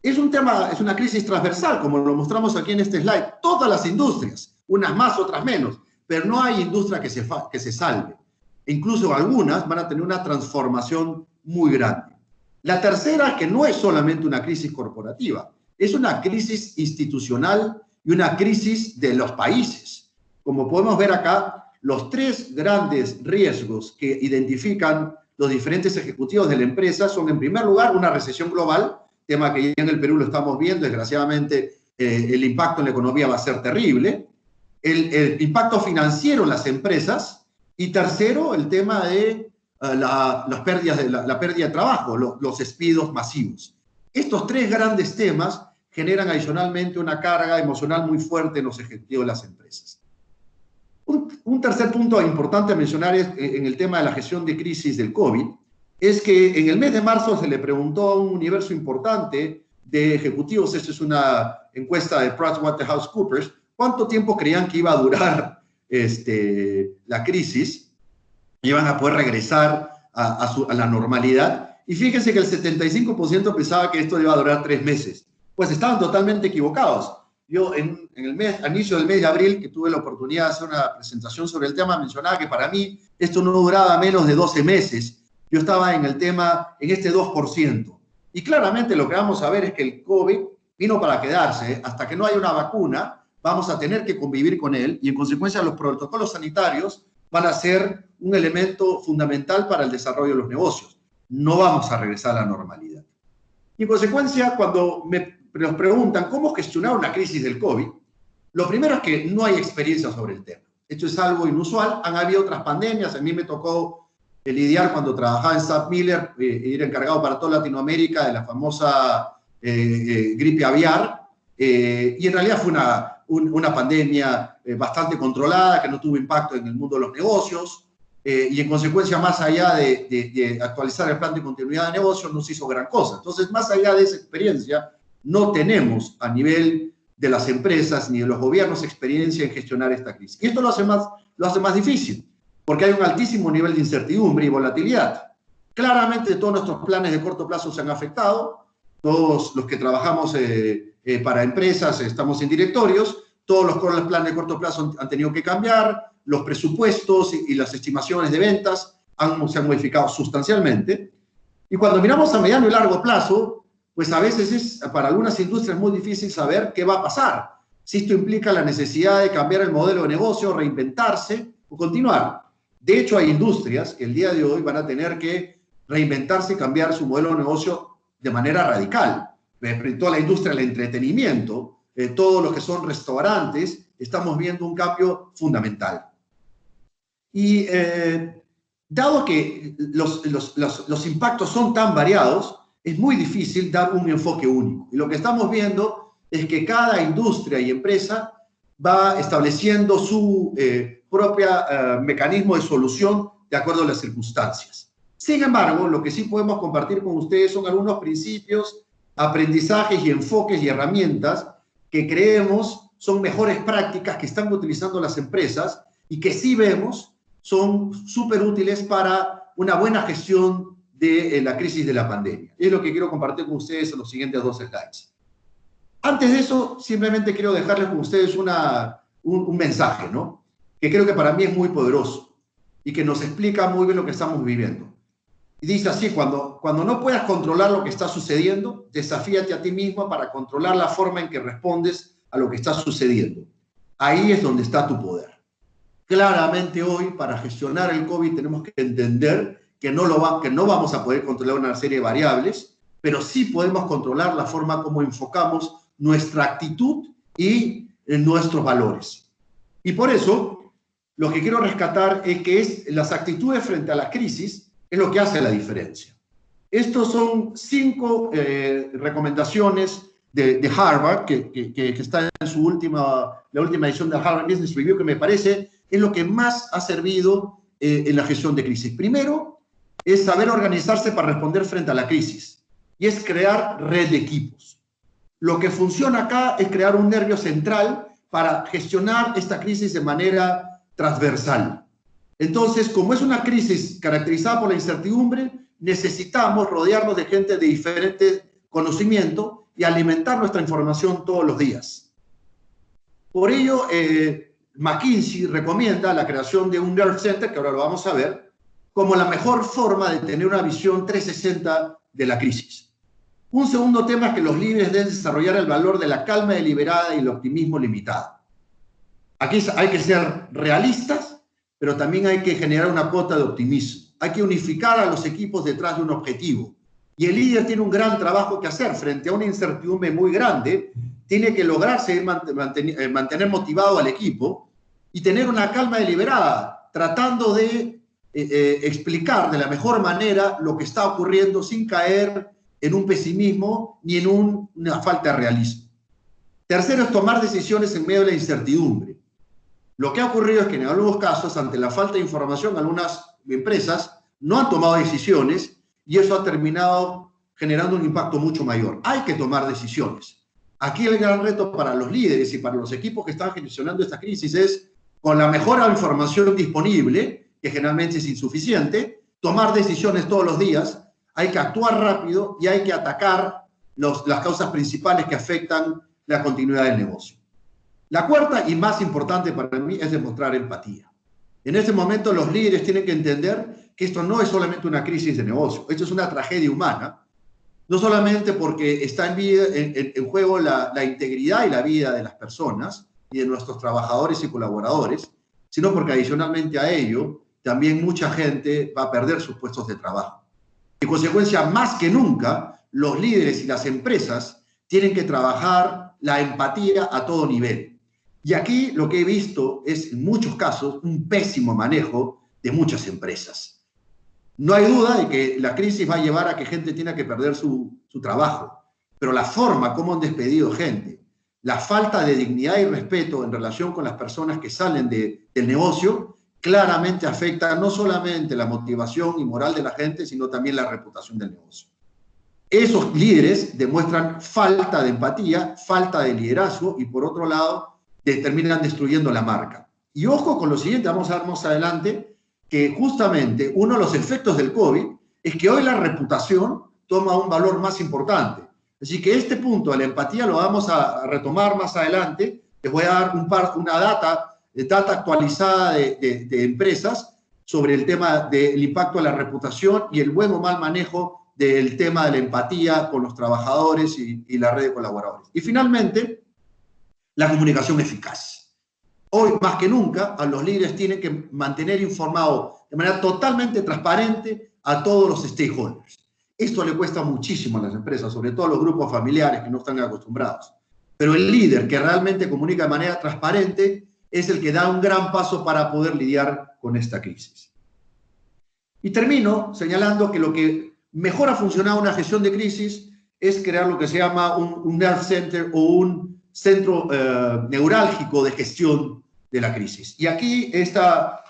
Es una crisis transversal, como lo mostramos aquí en este slide. Todas las industrias, unas más, otras menos, pero no hay industria que se salve. Incluso algunas van a tener una transformación muy grande. La tercera, que no es solamente una crisis corporativa, es una crisis institucional y una crisis de los países. Como podemos ver acá, los 3 grandes riesgos que identifican los diferentes ejecutivos de la empresa son, en primer lugar, una recesión global, tema que ya en el Perú lo estamos viendo. Desgraciadamente, el impacto en la economía va a ser terrible. El impacto financiero en las empresas. Y tercero, el tema de la pérdida de trabajo, los despidos masivos. Estos 3 grandes temas generan adicionalmente una carga emocional muy fuerte en los ejecutivos de las empresas. Un tercer punto importante a mencionar en el tema de la gestión de crisis del COVID es que en el mes de marzo se le preguntó a un universo importante de ejecutivos, esta es una encuesta de PricewaterhouseCoopers, cuánto tiempo creían que iba a durar la crisis, iban a poder regresar a la normalidad. Y fíjense que el 75% pensaba que esto iba a durar 3 meses. Pues estaban totalmente equivocados. Yo a inicio del mes de abril, que tuve la oportunidad de hacer una presentación sobre el tema, mencionaba que para mí esto no duraba menos de 12 meses. Yo estaba en el tema, en este 2%. Y claramente lo que vamos a ver es que el COVID vino para quedarse. Hasta que no haya una vacuna, vamos a tener que convivir con él y en consecuencia los protocolos sanitarios van a ser un elemento fundamental para el desarrollo de los negocios. No vamos a regresar a la normalidad. Y en consecuencia, cuando nos preguntan cómo gestionar una crisis del COVID, lo primero es que no hay experiencia sobre el tema. Esto es algo inusual. Han habido otras pandemias. A mí me tocó lidiar cuando trabajaba en SAP Miller, ir encargado para toda Latinoamérica de la famosa gripe aviar. Y en realidad fue una pandemia bastante controlada, que no tuvo impacto en el mundo de los negocios. Y en consecuencia, más allá de actualizar el plan de continuidad de negocios, no se hizo gran cosa. Entonces, más allá de esa experiencia, no tenemos a nivel de las empresas ni de los gobiernos experiencia en gestionar esta crisis. Y esto lo hace más difícil, porque hay un altísimo nivel de incertidumbre y volatilidad. Claramente todos nuestros planes de corto plazo se han afectado, todos los que trabajamos para empresas estamos en directorios, todos los planes de corto plazo han tenido que cambiar, los presupuestos y las estimaciones de ventas se han modificado sustancialmente. Y cuando miramos a mediano y largo plazo, pues a veces para algunas industrias muy difícil saber qué va a pasar. Si esto implica la necesidad de cambiar el modelo de negocio, reinventarse o continuar. De hecho, hay industrias que el día de hoy van a tener que reinventarse y cambiar su modelo de negocio de manera radical. Toda la industria del entretenimiento, todos los que son restaurantes, estamos viendo un cambio fundamental. Y dado que los impactos son tan variados, es muy difícil dar un enfoque único. Y lo que estamos viendo es que cada industria y empresa va estableciendo su propio mecanismo de solución de acuerdo a las circunstancias. Sin embargo, lo que sí podemos compartir con ustedes son algunos principios, aprendizajes y enfoques y herramientas que creemos son mejores prácticas que están utilizando las empresas y que sí vemos son súper útiles para una buena gestión de la crisis de la pandemia. Es lo que quiero compartir con ustedes en los siguientes 2 slides. Antes de eso, simplemente quiero dejarles con ustedes un mensaje, ¿no? Que creo que para mí es muy poderoso y que nos explica muy bien lo que estamos viviendo. Y dice así, cuando no puedas controlar lo que está sucediendo, desafíate a ti mismo para controlar la forma en que respondes a lo que está sucediendo. Ahí es donde está tu poder. Claramente hoy, para gestionar el COVID, tenemos que entender que no vamos a poder controlar una serie de variables, pero sí podemos controlar la forma como enfocamos nuestra actitud y nuestros valores. Y por eso, lo que quiero rescatar es que las actitudes frente a la crisis es lo que hace la diferencia. Estos son 5 recomendaciones de Harvard, que está en la última edición de Harvard Business Review, que me parece es lo que más ha servido en la gestión de crisis. Primero, es saber organizarse para responder frente a la crisis, y es crear red de equipos. Lo que funciona acá es crear un nervio central para gestionar esta crisis de manera transversal. Entonces, como es una crisis caracterizada por la incertidumbre, necesitamos rodearnos de gente de diferente conocimiento y alimentar nuestra información todos los días. Por ello, McKinsey recomienda la creación de un Nerve Center, que ahora lo vamos a ver, como la mejor forma de tener una visión 360 de la crisis. Un segundo tema es que los líderes deben desarrollar el valor de la calma deliberada y el optimismo limitado. Aquí hay que ser realistas, pero también hay que generar una cuota de optimismo. Hay que unificar a los equipos detrás de un objetivo. Y el líder tiene un gran trabajo que hacer frente a una incertidumbre muy grande. Tiene que lograr mantener motivado al equipo y tener una calma deliberada, tratando de explicar de la mejor manera lo que está ocurriendo sin caer en un pesimismo ni en una falta de realismo. Tercero es tomar decisiones en medio de la incertidumbre. Lo que ha ocurrido es que en algunos casos, ante la falta de información, algunas empresas no han tomado decisiones y eso ha terminado generando un impacto mucho mayor. Hay que tomar decisiones. Aquí el gran reto para los líderes y para los equipos que están gestionando esta crisis es, con la mejor información disponible, que generalmente es insuficiente, tomar decisiones todos los días. Hay que actuar rápido y hay que atacar las causas principales que afectan la continuidad del negocio. La cuarta y más importante para mí es demostrar empatía. En este momento los líderes tienen que entender que esto no es solamente una crisis de negocio, esto es una tragedia humana, no solamente porque está en juego la integridad y la vida de las personas y de nuestros trabajadores y colaboradores, sino porque adicionalmente a ello, también mucha gente va a perder sus puestos de trabajo. En consecuencia, más que nunca, los líderes y las empresas tienen que trabajar la empatía a todo nivel. Y aquí lo que he visto es, en muchos casos, un pésimo manejo de muchas empresas. No hay duda de que la crisis va a llevar a que gente tenga que perder su trabajo, pero la forma como han despedido gente, la falta de dignidad y respeto en relación con las personas que salen del negocio, claramente afecta no solamente la motivación y moral de la gente, sino también la reputación del negocio. Esos líderes demuestran falta de empatía, falta de liderazgo y por otro lado terminan destruyendo la marca. Y ojo con lo siguiente, vamos a ver más adelante, que justamente uno de los efectos del COVID es que hoy la reputación toma un valor más importante. Así que este punto de la empatía lo vamos a retomar más adelante. Les voy a dar una data actualizada de empresas sobre el tema del impacto de la reputación y el buen o mal manejo del tema de la empatía con los trabajadores y la red de colaboradores. Y finalmente, la comunicación eficaz. Hoy, más que nunca, a los líderes tienen que mantener informado de manera totalmente transparente a todos los stakeholders. Esto le cuesta muchísimo a las empresas, sobre todo a los grupos familiares que no están acostumbrados. Pero el líder que realmente comunica de manera transparente es el que da un gran paso para poder lidiar con esta crisis. Y termino señalando que lo que mejor ha funcionado en una gestión de crisis es crear lo que se llama un nerve center o un centro neurálgico de gestión de la crisis. Y aquí esta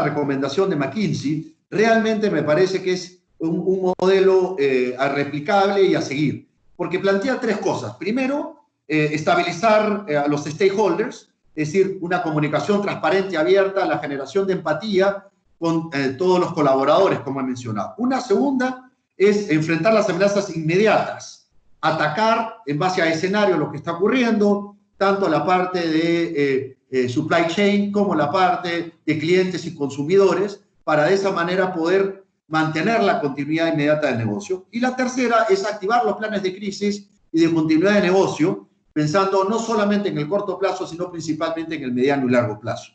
recomendación de McKinsey realmente me parece que es un modelo replicable y a seguir, porque plantea tres cosas. Primero, estabilizar a los stakeholders, es decir, una comunicación transparente, abierta, la generación de empatía con todos los colaboradores, como he mencionado. Una segunda es enfrentar las amenazas inmediatas, atacar en base a escenario lo que está ocurriendo, tanto la parte de supply chain como la parte de clientes y consumidores, para de esa manera poder mantener la continuidad inmediata del negocio. Y la tercera es activar los planes de crisis y de continuidad de negocio, pensando no solamente en el corto plazo, sino principalmente en el mediano y largo plazo.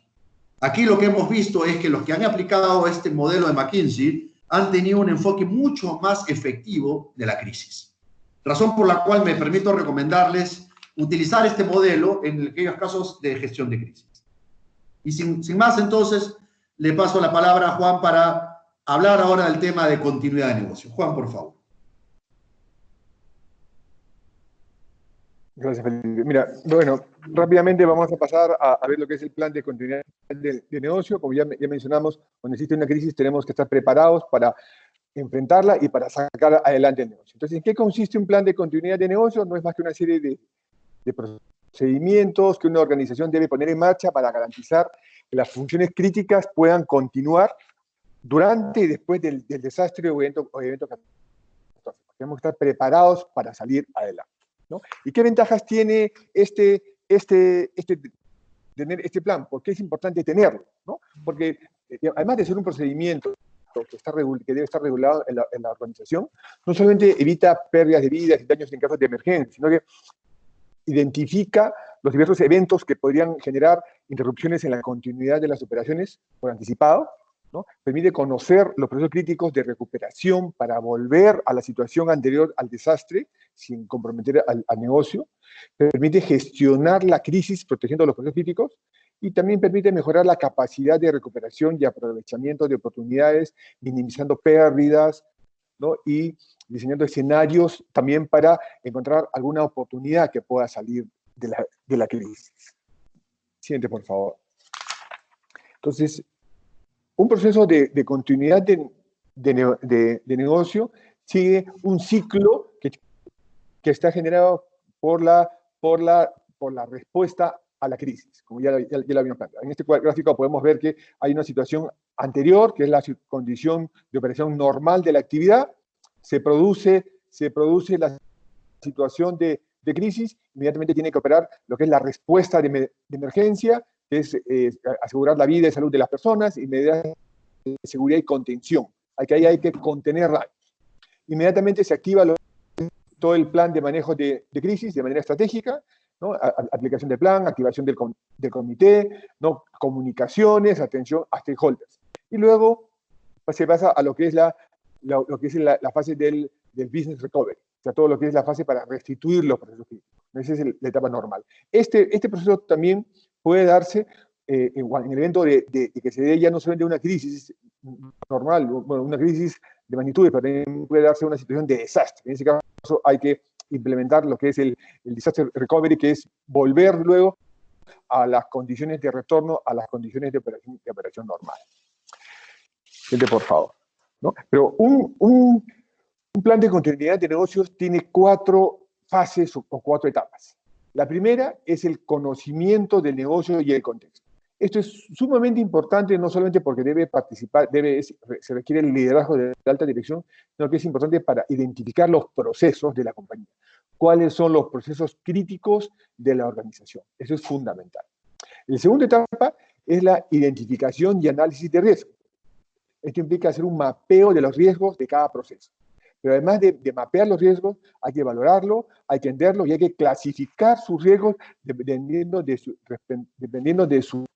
Aquí lo que hemos visto es que los que han aplicado este modelo de McKinsey han tenido un enfoque mucho más efectivo de la crisis. Razón por la cual me permito recomendarles utilizar este modelo en aquellos casos de gestión de crisis. Y sin más, entonces, le paso la palabra a Juan para hablar ahora del tema de continuidad de negocio. Juan, por favor. Gracias, Felipe. Mira, bueno, rápidamente vamos a pasar a ver lo que es el plan de continuidad de negocio. Como ya mencionamos, cuando existe una crisis tenemos que estar preparados para enfrentarla y para sacar adelante el negocio. Entonces, ¿en qué consiste un plan de continuidad de negocio? No es más que una serie de procedimientos que una organización debe poner en marcha para garantizar que las funciones críticas puedan continuar durante y después del desastre o evento catastrófico. Tenemos que estar preparados para salir adelante, ¿no? ¿Y qué ventajas tiene tener este plan? ¿Por qué es importante tenerlo, ¿no? Porque además de ser un procedimiento que debe estar regulado en la organización, no solamente evita pérdidas de vidas y daños en casos de emergencia, sino que identifica los diversos eventos que podrían generar interrupciones en la continuidad de las operaciones por anticipado, ¿no? Permite conocer los procesos críticos de recuperación para volver a la situación anterior al desastre sin comprometer al negocio, permite gestionar la crisis protegiendo los procesos críticos y también permite mejorar la capacidad de recuperación y aprovechamiento de oportunidades, minimizando pérdidas, ¿no? Y diseñando escenarios también para encontrar alguna oportunidad que pueda salir de la crisis. Siguiente, por favor. Entonces, un proceso de continuidad de negocio sigue un ciclo que está generado por la respuesta a la crisis, como ya la habíamos planteado. En este gráfico podemos ver que hay una situación anterior, que es la condición de operación normal de la actividad, se produce la situación de crisis, inmediatamente tiene que operar lo que es la respuesta de emergencia, que es asegurar la vida y salud de las personas, y medidas de seguridad y contención. Ahí hay que contenerla. Inmediatamente se activa todo el plan de manejo de crisis de manera estratégica, ¿no? Aplicación de plan, activación del comité, ¿no? Comunicaciones, atención a stakeholders. Y luego se pasa a lo que es la fase del business recovery, o sea, todo lo que es la fase para restituir los procesos críticos. Esa es la etapa normal. Este proceso también puede darse en el evento de que se dé ya no solamente una crisis normal, bueno, una crisis de magnitudes, pero también puede darse una situación de desastre. En ese caso hay que implementar lo que es el disaster recovery, que es volver luego a las condiciones de retorno, a las condiciones de operación normal. Gente, por favor, ¿no? Pero un plan de continuidad de negocios tiene 4 fases o 4 etapas. La primera es el conocimiento del negocio y el contexto. Esto es sumamente importante, no solamente porque se requiere el liderazgo de la alta dirección, sino que es importante para identificar los procesos de la compañía. ¿Cuáles son los procesos críticos de la organización? Eso es fundamental. La segunda etapa es la identificación y análisis de riesgo. Esto implica hacer un mapeo de los riesgos de cada proceso. Pero además de mapear los riesgos, hay que valorarlo, hay que entenderlo y hay que clasificar sus riesgos dependiendo de su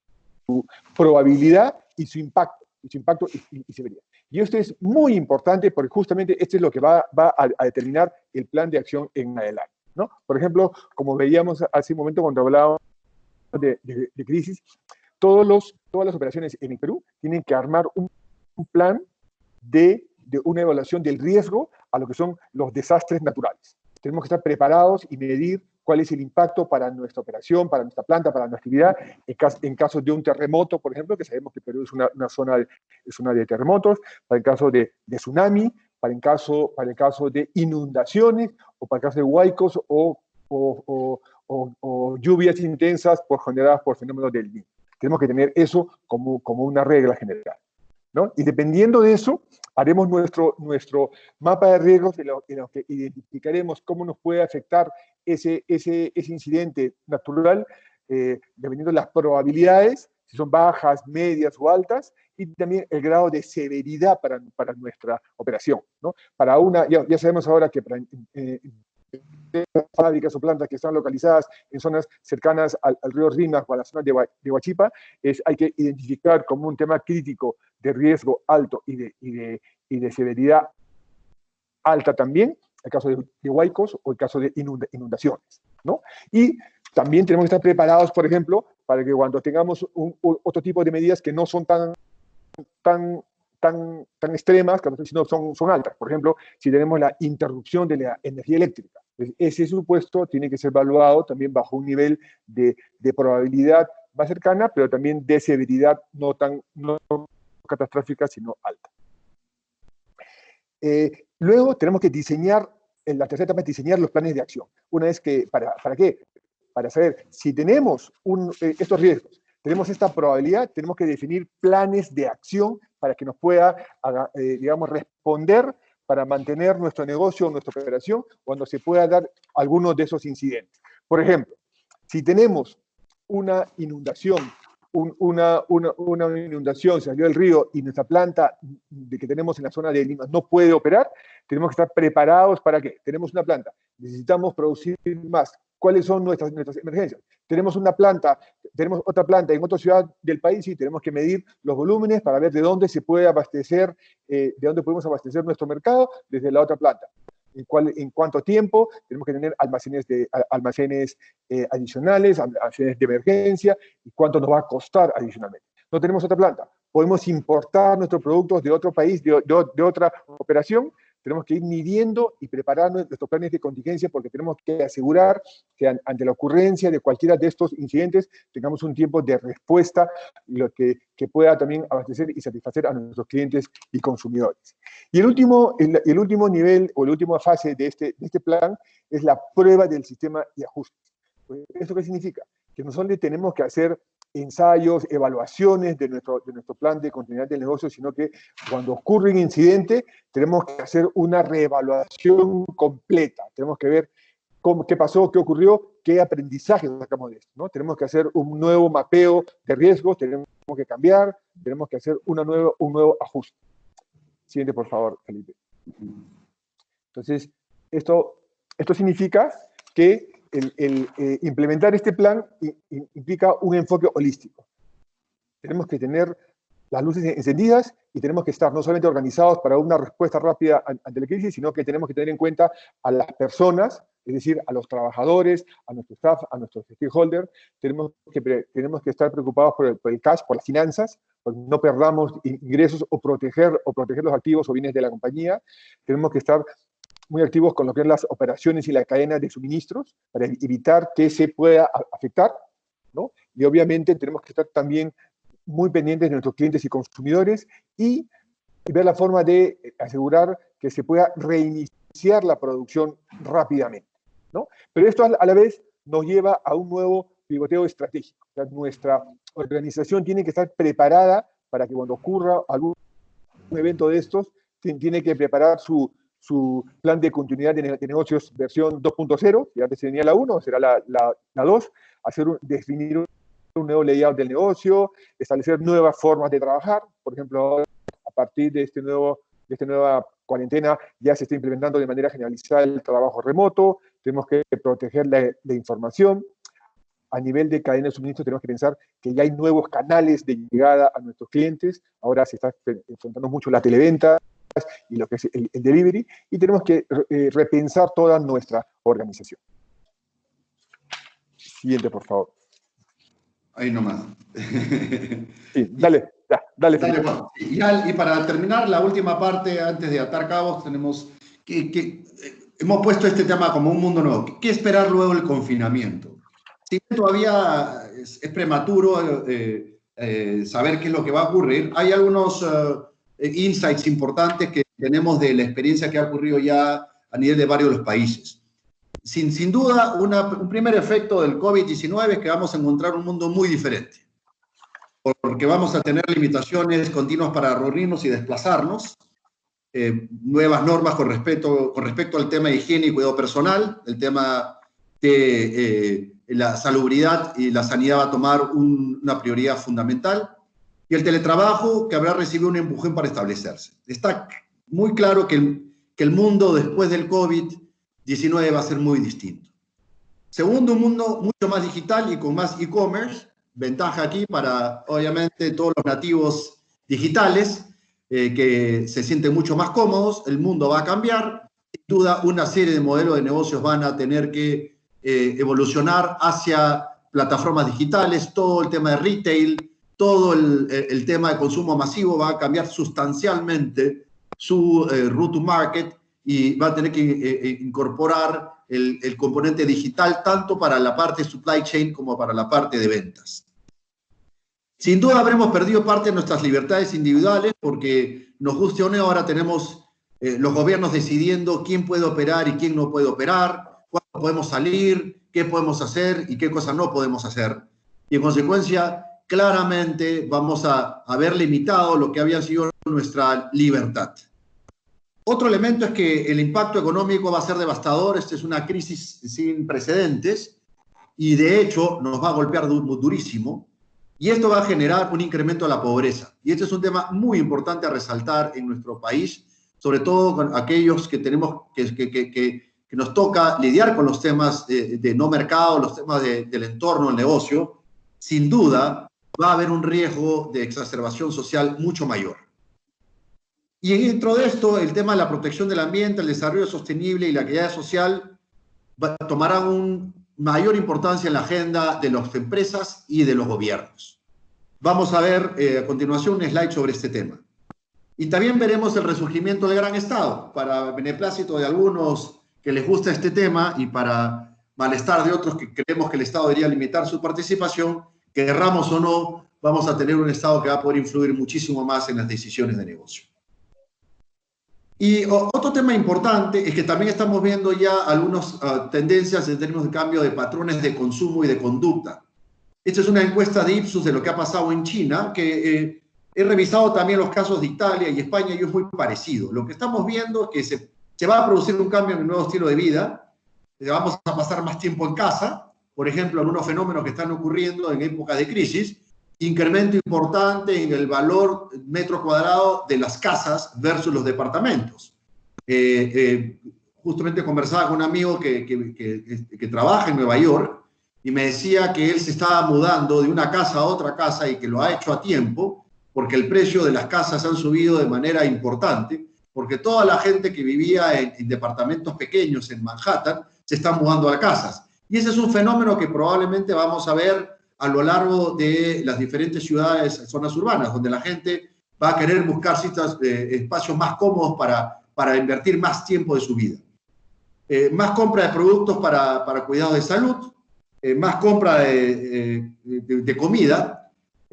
probabilidad y su impacto y severidad. Y esto es muy importante porque justamente esto es lo que va a determinar el plan de acción en adelante, ¿no? Por ejemplo, como veíamos hace un momento cuando hablábamos de crisis, todas las operaciones en el Perú tienen que armar un plan de una evaluación del riesgo a lo que son los desastres naturales. Tenemos que estar preparados y medir cuál es el impacto para nuestra operación, para nuestra planta, para nuestra actividad, en caso de un terremoto, por ejemplo, que sabemos que Perú es una zona de terremotos, para el caso de tsunami, para el caso de inundaciones, o para el caso de huaicos o lluvias intensas generadas por fenómenos del Niño. Tenemos que tener eso como una regla general, ¿no? Y dependiendo de eso, haremos nuestro mapa de riesgos en lo que identificaremos cómo nos puede afectar ese incidente natural, dependiendo de las probabilidades, si son bajas, medias o altas, y también el grado de severidad para nuestra operación, ¿no? Ya sabemos ahora que para fábricas o plantas que están localizadas en zonas cercanas al río Rímac o a la zona de Huachipa, hay que identificar como un tema crítico de riesgo alto y de severidad alta también, el caso de huaicos o el caso de inundaciones, ¿no? Y también tenemos que estar preparados, por ejemplo, para que cuando tengamos otro tipo de medidas que no son tan extremas, sino son altas. Por ejemplo, si tenemos la interrupción de la energía eléctrica, ese supuesto tiene que ser evaluado también bajo un nivel de probabilidad más cercana, pero también de severidad no catastrófica, sino alta. Luego tenemos que diseñar, en la tercera etapa es diseñar los planes de acción. Una vez que, ¿para qué? Para saber si tenemos estos riesgos, tenemos esta probabilidad, tenemos que definir planes de acción para que nos pueda, digamos, responder para mantener nuestro negocio o nuestra operación cuando se pueda dar alguno de esos incidentes. Por ejemplo, si tenemos una inundación, una inundación, se salió del río y nuestra planta que tenemos en la zona de Lima no puede operar, tenemos que estar preparados para qué. Tenemos una planta, necesitamos producir más. ¿Cuáles son nuestras emergencias? Tenemos otra planta en otra ciudad del país y tenemos que medir los volúmenes para ver de dónde se puede abastecer, de dónde podemos abastecer nuestro mercado desde la otra planta. En cuánto tiempo tenemos que tener almacenes adicionales, almacenes de emergencia, y cuánto nos va a costar adicionalmente. No tenemos otra planta. Podemos importar nuestros productos de otro país, de otra operación, tenemos que ir midiendo y preparando nuestros planes de contingencia porque tenemos que asegurar que ante la ocurrencia de cualquiera de estos incidentes tengamos un tiempo de respuesta que pueda también abastecer y satisfacer a nuestros clientes y consumidores. Y el último nivel o la última fase de este plan es la prueba del sistema y ajustes. ¿Esto qué significa? Que no solo tenemos que hacer ensayos, evaluaciones de nuestro plan de continuidad del negocio, sino que cuando ocurre un incidente tenemos que hacer una reevaluación completa. Tenemos que ver qué pasó, qué ocurrió, qué aprendizaje sacamos de esto, ¿no? Tenemos que hacer un nuevo mapeo de riesgos, tenemos que cambiar, tenemos que hacer un nuevo ajuste. Siguiente, por favor, Felipe. Entonces, esto significa que implementar este plan implica un enfoque holístico. Tenemos que tener las luces encendidas y tenemos que estar no solamente organizados para una respuesta rápida ante la crisis, sino que tenemos que tener en cuenta a las personas, es decir, a los trabajadores, a nuestro staff, a nuestros stakeholders. Tenemos que estar preocupados por el cash, por las finanzas, porque no perdamos ingresos o proteger los activos o bienes de la compañía. Tenemos que estar muy activos con lo que son las operaciones y la cadena de suministros para evitar que se pueda afectar, ¿no? Y obviamente tenemos que estar también muy pendientes de nuestros clientes y consumidores y ver la forma de asegurar que se pueda reiniciar la producción rápidamente, ¿no? Pero esto a la vez nos lleva a un nuevo pivoteo estratégico. O sea, nuestra organización tiene que estar preparada para que cuando ocurra algún evento de estos, tiene que preparar su plan de continuidad de negocios versión 2.0, ya antes tenía la 1, será la 2, definir un nuevo layout del negocio, establecer nuevas formas de trabajar. Por ejemplo, a partir de esta nueva cuarentena ya se está implementando de manera generalizada el trabajo remoto, tenemos que proteger la información. A nivel de cadena de suministro tenemos que pensar que ya hay nuevos canales de llegada a nuestros clientes, ahora se está enfrentando mucho la televenta y lo que es el delivery, y tenemos que repensar toda nuestra organización. Siguiente, por favor. Ahí nomás. Sí, dale, Juan. Y para terminar la última parte, antes de atar cabos, tenemos que hemos puesto este tema como un mundo nuevo. ¿Qué esperar luego del confinamiento? Si todavía es prematuro saber qué es lo que va a ocurrir, hay algunos insights importantes que tenemos de la experiencia que ha ocurrido ya a nivel de varios de los países. Sin duda, un primer efecto del COVID-19 es que vamos a encontrar un mundo muy diferente, porque vamos a tener limitaciones continuas para reunirnos y desplazarnos, nuevas normas con respecto al tema de higiene y cuidado personal, el tema de la salubridad y la sanidad va a tomar una prioridad fundamental, y el teletrabajo que habrá recibido un empujón para establecerse. Está muy claro que el mundo después del COVID-19 va a ser muy distinto. Segundo, un mundo mucho más digital y con más e-commerce, ventaja aquí para, obviamente, todos los nativos digitales que se sienten mucho más cómodos. El mundo va a cambiar. Sin duda, una serie de modelos de negocios van a tener que evolucionar hacia plataformas digitales. Todo el tema de retail, todo el tema de consumo masivo va a cambiar sustancialmente su route to market y va a tener que incorporar el componente digital tanto para la parte supply chain como para la parte de ventas. Sin duda habremos perdido parte de nuestras libertades individuales porque, nos guste o no, ahora tenemos los gobiernos decidiendo quién puede operar y quién no puede operar, cuándo podemos salir, qué podemos hacer y qué cosas no podemos hacer. Y en consecuencia, claramente vamos a haber limitado lo que había sido nuestra libertad. Otro elemento es que el impacto económico va a ser devastador. Esta es una crisis sin precedentes y de hecho nos va a golpear durísimo y esto va a generar un incremento de la pobreza. Y este es un tema muy importante a resaltar en nuestro país, sobre todo con aquellos que tenemos que nos toca lidiar con los temas de no mercado, los temas del entorno, el negocio. Sin duda va a haber un riesgo de exacerbación social mucho mayor. Y dentro de esto, el tema de la protección del ambiente, el desarrollo sostenible y la equidad social tomarán una mayor importancia en la agenda de las empresas y de los gobiernos. Vamos a ver a continuación un slide sobre este tema. Y también veremos el resurgimiento del gran Estado, para beneplácito de algunos que les gusta este tema y para malestar de otros que creemos que el Estado debería limitar su participación, querramos o no, vamos a tener un Estado que va a poder influir muchísimo más en las decisiones de negocio. Y otro tema importante es que también estamos viendo ya algunas tendencias en términos de cambio de patrones de consumo y de conducta. Esta es una encuesta de Ipsos de lo que ha pasado en China, que he revisado también los casos de Italia y España y es muy parecido. Lo que estamos viendo es que se va a producir un cambio en el nuevo estilo de vida, vamos a pasar más tiempo en casa, por ejemplo, algunos fenómenos que están ocurriendo en épocas de crisis, incremento importante en el valor metro cuadrado de las casas versus los departamentos. Justamente conversaba con un amigo que trabaja en Nueva York y me decía que él se estaba mudando de una casa a otra casa y que lo ha hecho a tiempo porque el precio de las casas han subido de manera importante, porque toda la gente que vivía en departamentos pequeños en Manhattan se está mudando a casas. Y ese es un fenómeno que probablemente vamos a ver a lo largo de las diferentes ciudades, zonas urbanas, donde la gente va a querer buscar espacios más cómodos para invertir más tiempo de su vida. Más compra de productos para cuidados de salud, más compra de comida,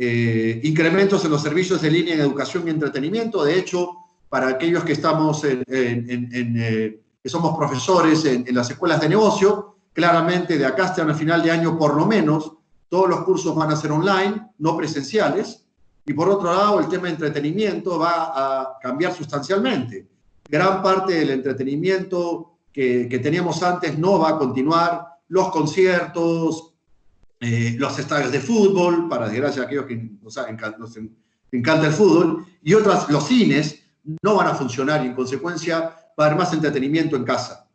incrementos en los servicios de línea en educación y entretenimiento. De hecho, para aquellos que estamos que somos profesores en las escuelas de negocio, claramente de acá hasta el final de año por lo menos, todos los cursos van a ser online, no presenciales. Y por otro lado, el tema de entretenimiento va a cambiar sustancialmente. Gran parte del entretenimiento que teníamos antes no va a continuar. Los conciertos, los estadios de fútbol, para desgracia de aquellos que nos encanta el fútbol, y los cines no van a funcionar y en consecuencia va a haber más entretenimiento en casa.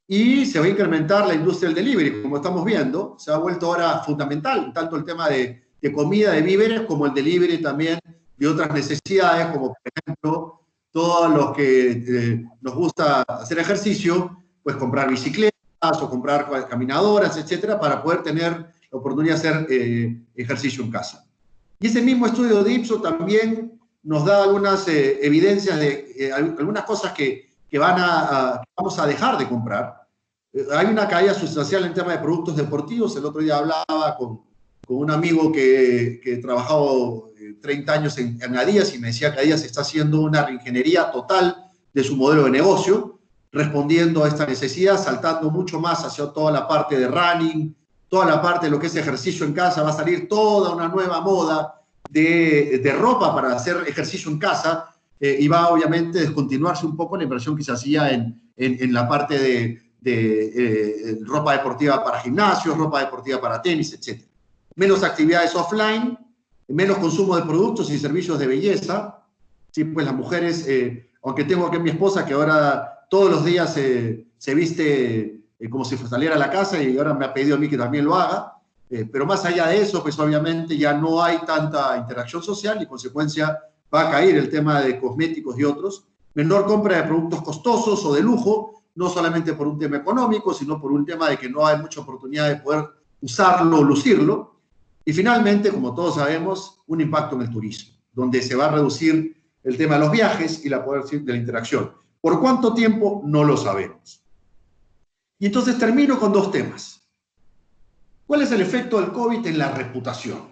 Y se va a incrementar la industria del delivery, como estamos viendo, se ha vuelto ahora fundamental, tanto el tema de comida, de víveres, como el delivery también de otras necesidades, como por ejemplo, todos los que nos gusta hacer ejercicio, pues comprar bicicletas o comprar caminadoras, etcétera, para poder tener la oportunidad de hacer ejercicio en casa. Y ese mismo estudio de Ipsos también nos da algunas evidencias de algunas cosas que vamos a dejar de comprar. Hay una caída sustancial en tema de productos deportivos. El otro día hablaba con un amigo que ha trabajado 30 años en Adidas y me decía que Adidas está haciendo una reingeniería total de su modelo de negocio, respondiendo a esta necesidad, saltando mucho más hacia toda la parte de running, toda la parte de lo que es ejercicio en casa. Va a salir toda una nueva moda de ropa para hacer ejercicio en casa, y va obviamente a descontinuarse un poco la inversión que se hacía en la parte de ropa deportiva para gimnasios, ropa deportiva para tenis, etc. Menos actividades offline, menos consumo de productos y servicios de belleza. Sí, pues las mujeres, aunque tengo aquí a mi esposa que ahora todos los días se viste como si saliera a la casa y ahora me ha pedido a mí que también lo haga, pero más allá de eso, pues obviamente ya no hay tanta interacción social y en consecuencia va a caer el tema de cosméticos y otros. Menor compra de productos costosos o de lujo, no solamente por un tema económico, sino por un tema de que no hay mucha oportunidad de poder usarlo o lucirlo. Y finalmente, como todos sabemos, un impacto en el turismo, donde se va a reducir el tema de los viajes y la poder de la interacción. ¿Por cuánto tiempo? No lo sabemos. Y entonces termino con dos temas. ¿Cuál es el efecto del COVID en la reputación?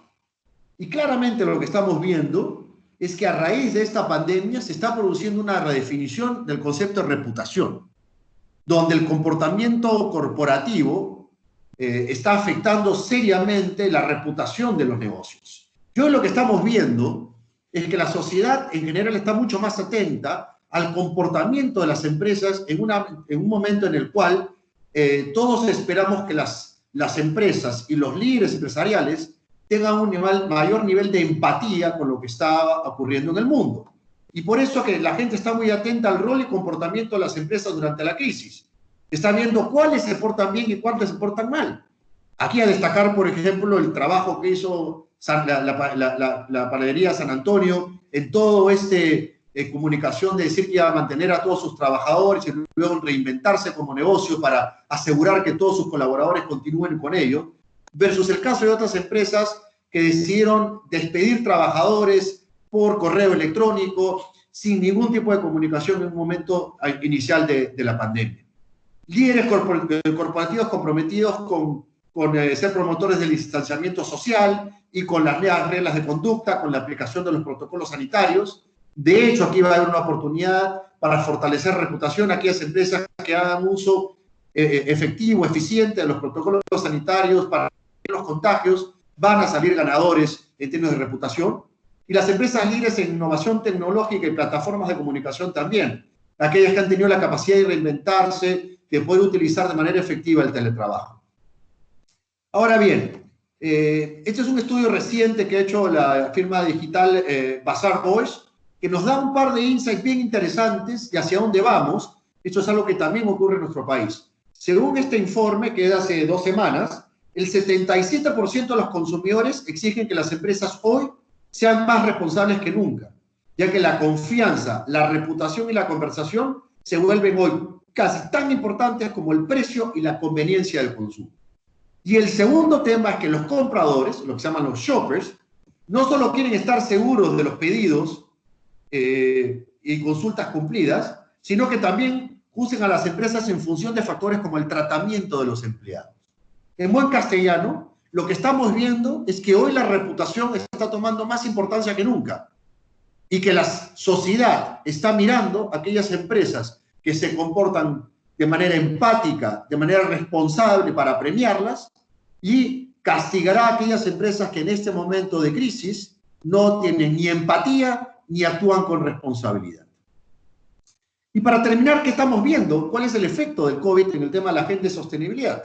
Y claramente lo que estamos viendo es que a raíz de esta pandemia se está produciendo una redefinición del concepto de reputación, donde el comportamiento corporativo está afectando seriamente la reputación de los negocios. Yo lo que estamos viendo es que la sociedad en general está mucho más atenta al comportamiento de las empresas en un momento en el cual todos esperamos que las empresas y los líderes empresariales tengan un mayor nivel de empatía con lo que está ocurriendo en el mundo. Y por eso que la gente está muy atenta al rol y comportamiento de las empresas durante la crisis. Está viendo cuáles se portan bien y cuáles se portan mal. Aquí a destacar, por ejemplo, el trabajo que hizo la panadería San Antonio en todo comunicación de decir que iba a mantener a todos sus trabajadores y luego reinventarse como negocio para asegurar que todos sus colaboradores continúen con ello, versus el caso de otras empresas que decidieron despedir trabajadores por correo electrónico, sin ningún tipo de comunicación en un momento inicial de la pandemia. Líderes corporativos comprometidos con ser promotores del distanciamiento social y con las nuevas reglas de conducta, con la aplicación de los protocolos sanitarios. De hecho, aquí va a haber una oportunidad para fortalecer reputación a aquellas empresas que hagan uso efectivo, eficiente de los protocolos sanitarios para los contagios, van a salir ganadores en términos de reputación. Y las empresas líderes en innovación tecnológica y plataformas de comunicación también, aquellas que han tenido la capacidad de reinventarse, de poder utilizar de manera efectiva el teletrabajo. Ahora bien, este es un estudio reciente que ha hecho la firma digital Bazar Voice, que nos da un par de insights bien interesantes de hacia dónde vamos. Esto es algo que también ocurre en nuestro país. Según este informe, que es de hace 2 semanas, el 77% de los consumidores exigen que las empresas hoy sean más responsables que nunca, ya que la confianza, la reputación y la conversación se vuelven hoy casi tan importantes como el precio y la conveniencia del consumo. Y el segundo tema es que los compradores, lo que se llaman los shoppers, no solo quieren estar seguros de los pedidos y consultas cumplidas, sino que también juzgan a las empresas en función de factores como el tratamiento de los empleados. En buen castellano, lo que estamos viendo es que hoy la reputación está tomando más importancia que nunca y que la sociedad está mirando a aquellas empresas que se comportan de manera empática, de manera responsable para premiarlas, y castigará a aquellas empresas que en este momento de crisis no tienen ni empatía ni actúan con responsabilidad. Y para terminar, ¿qué estamos viendo? ¿Cuál es el efecto del COVID en el tema de la agenda de sostenibilidad?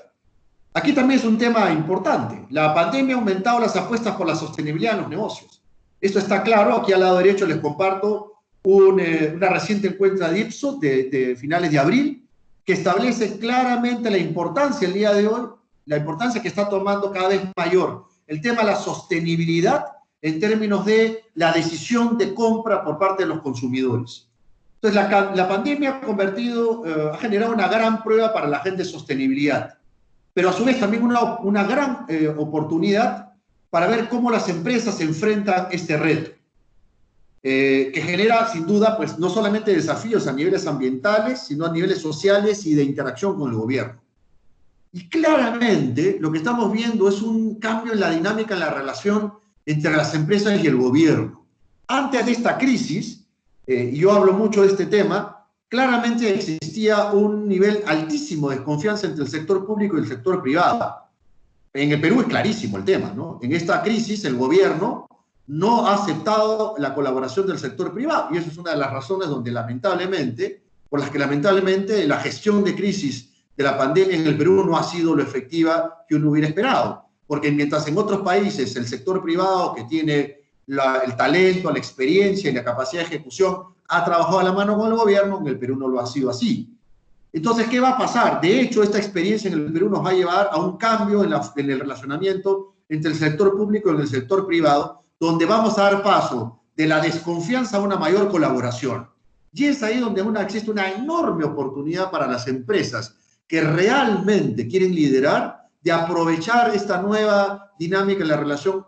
Aquí también es un tema importante. La pandemia ha aumentado las apuestas por la sostenibilidad en los negocios. Esto está claro. Aquí al lado derecho les comparto una reciente encuesta de Ipsos de finales de abril, que establece claramente la importancia el día de hoy, la importancia que está tomando cada vez mayor el tema de la sostenibilidad en términos de la decisión de compra por parte de los consumidores. Entonces, la pandemia ha generado una gran prueba para la agenda de sostenibilidad, pero a su vez también una gran oportunidad para ver cómo las empresas enfrentan este reto, que genera sin duda pues, no solamente desafíos a niveles ambientales, sino a niveles sociales y de interacción con el gobierno. Y claramente lo que estamos viendo es un cambio en la dinámica, en la relación entre las empresas y el gobierno. Antes de esta crisis, y yo hablo mucho de este tema, claramente existía un nivel altísimo de desconfianza entre el sector público y el sector privado. En el Perú es clarísimo el tema, ¿no? En esta crisis el gobierno no ha aceptado la colaboración del sector privado, y esa es una de las razones por las que lamentablemente la gestión de crisis de la pandemia en el Perú no ha sido lo efectiva que uno hubiera esperado. Porque mientras en otros países el sector privado, que tiene el talento, la experiencia y la capacidad de ejecución, ha trabajado a la mano con el gobierno, en el Perú no lo ha sido así. Entonces, ¿qué va a pasar? De hecho, esta experiencia en el Perú nos va a llevar a un cambio en el relacionamiento entre el sector público y el sector privado, donde vamos a dar paso de la desconfianza a una mayor colaboración. Y es ahí donde existe una enorme oportunidad para las empresas que realmente quieren liderar, de aprovechar esta nueva dinámica en la relación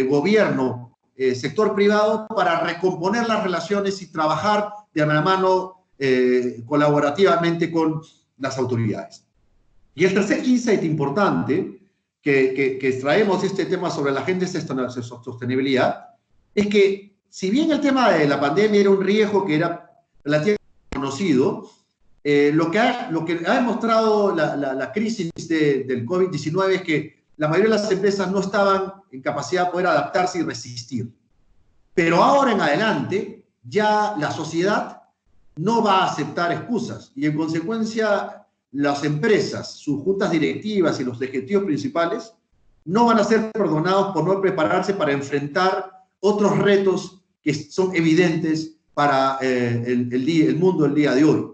gobierno, sector privado, para recomponer las relaciones y trabajar de la mano colaborativamente con las autoridades. Y el tercer insight importante que extraemos de este tema sobre la agenda de sostenibilidad es que, si bien el tema de la pandemia era un riesgo que era relativamente conocido, lo que ha demostrado la crisis del COVID-19 es que la mayoría de las empresas no estaban en capacidad de poder adaptarse y resistir. Pero ahora en adelante, ya la sociedad no va a aceptar excusas, y en consecuencia las empresas, sus juntas directivas y los ejecutivos principales no van a ser perdonados por no prepararse para enfrentar otros retos que son evidentes para el mundo del día de hoy.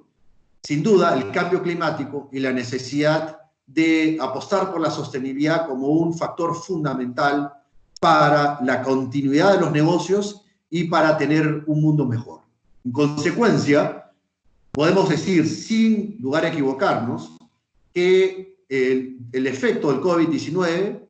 Sin duda, el cambio climático y la necesidad de apostar por la sostenibilidad como un factor fundamental para la continuidad de los negocios y para tener un mundo mejor. En consecuencia, podemos decir, sin lugar a equivocarnos, que el efecto del COVID-19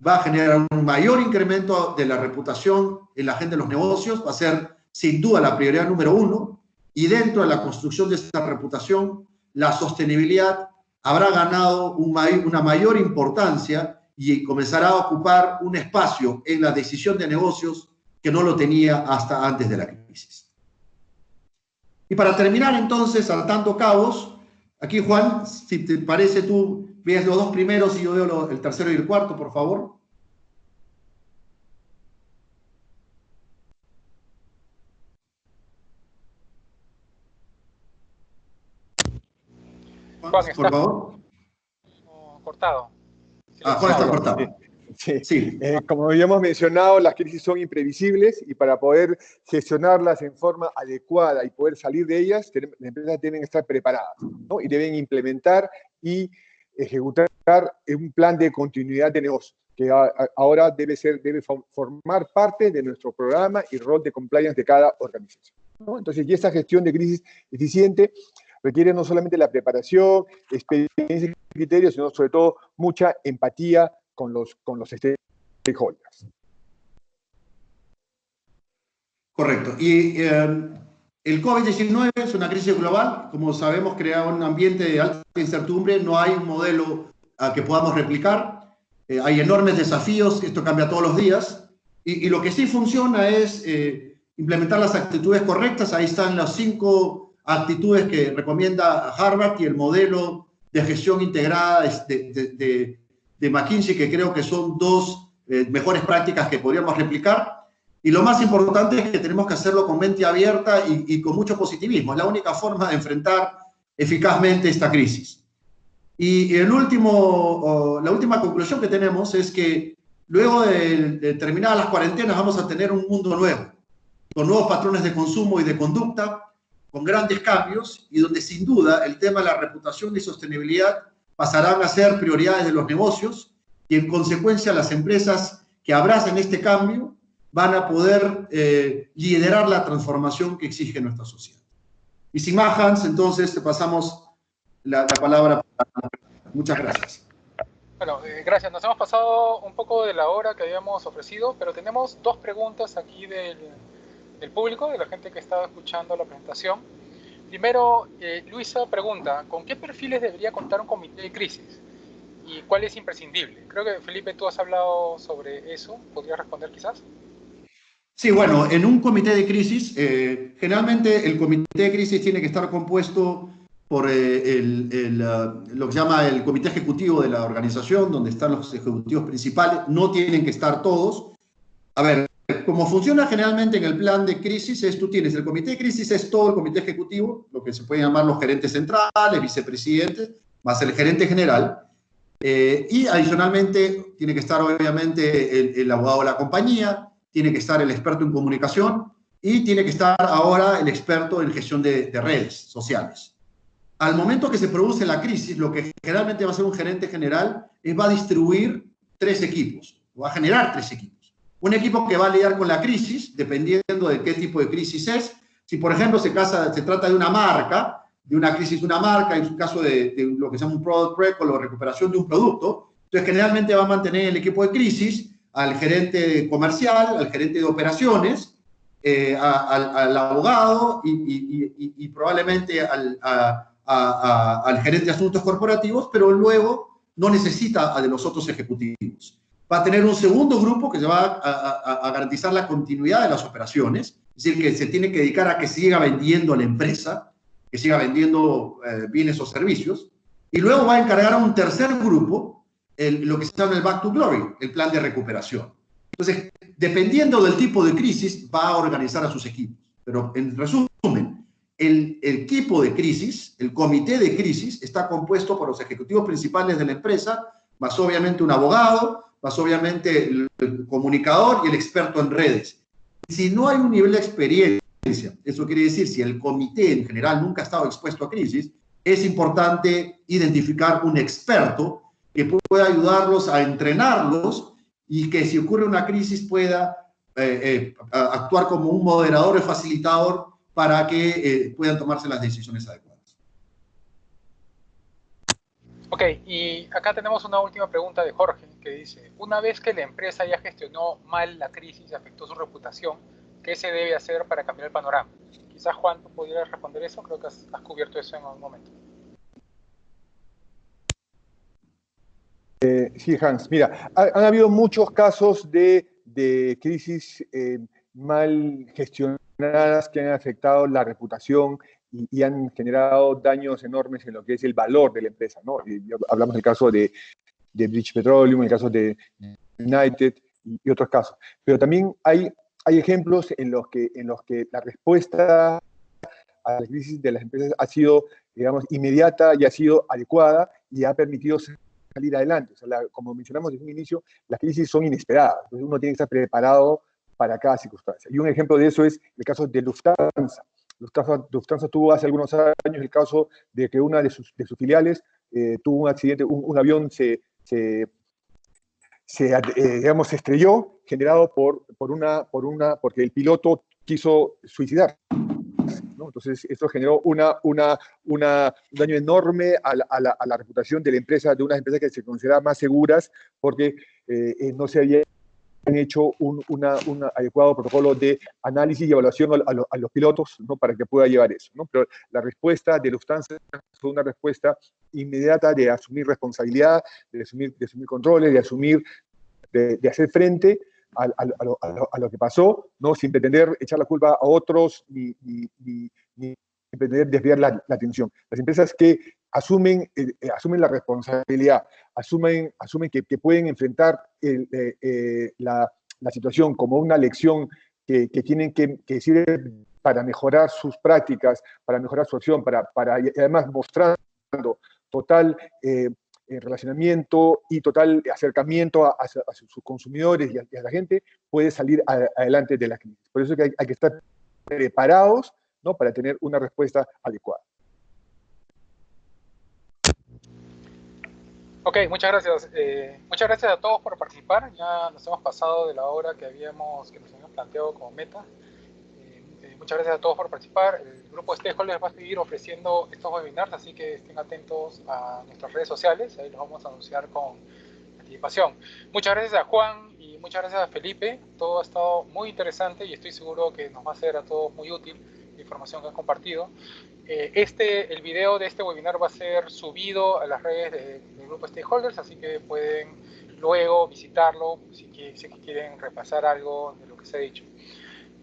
va a generar un mayor incremento de la reputación en la agenda de los negocios, va a ser sin duda la prioridad número uno, y dentro de la construcción de esta reputación, la sostenibilidad habrá ganado una mayor importancia y comenzará a ocupar un espacio en la decisión de negocios que no lo tenía hasta antes de la crisis. Y para terminar entonces, saltando cabos, aquí Juan, si te parece tú ves los dos primeros y yo veo el tercero y el cuarto, por favor. Juan, por está favor. cortado. Juan está Perdón, cortado. sí. Sí. Como ya hemos mencionado, las crisis son imprevisibles y para poder gestionarlas en forma adecuada y poder salir de ellas, las empresas tienen que estar preparadas, ¿no? Y deben implementar y ejecutar un plan de continuidad de negocio, que ahora debe formar parte de nuestro programa y rol de compliance de cada organización, ¿no? Entonces, y esta gestión de crisis eficiente requiere no solamente la preparación, experiencia y criterios, sino sobre todo mucha empatía con los stakeholders. Correcto. Y el COVID-19 es una crisis global. Como sabemos, crea un ambiente de alta incertidumbre. No hay un modelo que podamos replicar. Hay enormes desafíos. Esto cambia todos los días. Y lo que sí funciona es implementar las actitudes correctas. Ahí están las 5 actitudes que recomienda Harvard y el modelo de gestión integrada de McKinsey, que creo que son 2 mejores prácticas que podríamos replicar. Y lo más importante es que tenemos que hacerlo con mente abierta y con mucho positivismo. Es la única forma de enfrentar eficazmente esta crisis. Y la última conclusión que tenemos es que luego de terminadas las cuarentenas vamos a tener un mundo nuevo, con nuevos patrones de consumo y de conducta, con grandes cambios, y donde sin duda el tema de la reputación y sostenibilidad pasarán a ser prioridades de los negocios, y en consecuencia las empresas que abracen este cambio van a poder liderar la transformación que exige nuestra sociedad. Y sin más, Hans, entonces te pasamos la palabra. Muchas gracias. Bueno, gracias. Nos hemos pasado un poco de la hora que habíamos ofrecido, pero tenemos 2 preguntas aquí del público, de la gente que estaba escuchando la presentación. Primero, Luisa pregunta, ¿con qué perfiles debería contar un comité de crisis? ¿Y cuál es imprescindible? Creo que, Felipe, tú has hablado sobre eso. ¿Podrías responder quizás? Sí, bueno, en un comité de crisis, generalmente el comité de crisis tiene que estar compuesto por lo que se llama el comité ejecutivo de la organización, donde están los ejecutivos principales. No tienen que estar todos. A ver, como funciona generalmente en el plan de crisis, tú tienes el comité de crisis, es todo el comité ejecutivo, lo que se puede llamar los gerentes centrales, vicepresidentes, más el gerente general. Y adicionalmente tiene que estar obviamente el abogado de la compañía, tiene que estar el experto en comunicación y tiene que estar ahora el experto en gestión de redes sociales. Al momento que se produce la crisis, lo que generalmente va a hacer un gerente general es va a distribuir 3 equipos, va a generar 3 equipos. Un equipo que va a lidiar con la crisis, dependiendo de qué tipo de crisis es. Si, por ejemplo, se trata de una marca, de una crisis de una marca, en su caso de lo que se llama un product recall o recuperación de un producto, entonces generalmente va a mantener el equipo de crisis al gerente comercial, al gerente de operaciones, al abogado y probablemente al gerente de asuntos corporativos, pero luego no necesita a de los otros ejecutivos. Va a tener un segundo grupo que se va a garantizar la continuidad de las operaciones, es decir, que se tiene que dedicar a que siga vendiendo la empresa, que siga vendiendo bienes o servicios, y luego va a encargar a un tercer grupo lo que se llama el Back to Glory, el plan de recuperación. Entonces, dependiendo del tipo de crisis, va a organizar a sus equipos. Pero, en resumen, el equipo de crisis, el comité de crisis, está compuesto por los ejecutivos principales de la empresa, más obviamente un abogado, más obviamente el comunicador y el experto en redes. Si no hay un nivel de experiencia, eso quiere decir, si el comité en general nunca ha estado expuesto a crisis, es importante identificar un experto que pueda ayudarlos a entrenarlos y que si ocurre una crisis pueda actuar como un moderador y facilitador para que puedan tomarse las decisiones adecuadas. Ok, y acá tenemos una última pregunta de Jorge, que dice, una vez que la empresa ya gestionó mal la crisis y afectó su reputación, qué se debe hacer para cambiar el panorama. Quizás Juan, ¿tú pudieras responder eso? Creo que has cubierto eso en algún momento. Sí, Hans, mira, han habido muchos casos de crisis mal gestionadas que han afectado la reputación y han generado daños enormes en lo que es el valor de la empresa, ¿no? Hablamos del caso de British Petroleum, el caso de United y otros casos. Pero también hay ejemplos en los que la respuesta a la crisis de las empresas ha sido, digamos, inmediata y ha sido adecuada y ha permitido salir adelante. O sea, como mencionamos desde un inicio, las crisis son inesperadas. Entonces uno tiene que estar preparado para cada circunstancia. Y un ejemplo de eso es el caso de Lufthansa. Lufthansa tuvo hace algunos años el caso de que una de sus filiales tuvo un accidente, un avión digamos, se estrelló, generado porque el piloto quiso suicidar, ¿no? Entonces, esto generó un daño enorme a la reputación de la empresa, de unas empresas que se consideraban más seguras, porque no se había hecho un adecuado protocolo de análisis y evaluación a los pilotos, ¿no? Para que pueda llevar eso, ¿no? Pero la respuesta de Lufthansa fue una respuesta inmediata de asumir responsabilidad, de asumir controles, de hacer frente a lo que pasó, ¿no? Sin pretender echar la culpa a otros ni pretender desviar la atención. Las empresas que asumen la responsabilidad, asumen que pueden enfrentar la situación como una lección que tienen que sirve para mejorar sus prácticas, para mejorar su acción, y además mostrando total relacionamiento y total acercamiento a sus consumidores y a la gente, puede salir adelante de la crisis. Por eso es que hay que estar preparados, ¿no? Para tener una respuesta adecuada. Ok, muchas gracias. Muchas gracias a todos por participar. Ya nos hemos pasado de la hora que nos habíamos planteado como meta. Muchas gracias a todos por participar. El grupo de Stakeholders va a seguir ofreciendo estos webinars, así que estén atentos a nuestras redes sociales. Ahí los vamos a anunciar con anticipación. Muchas gracias a Juan y muchas gracias a Felipe. Todo ha estado muy interesante y estoy seguro que nos va a ser a todos muy útil la información que han compartido. El video de este webinar va a ser subido a las redes del grupo Stakeholders, así que pueden luego visitarlo si quieren repasar algo de lo que se ha dicho.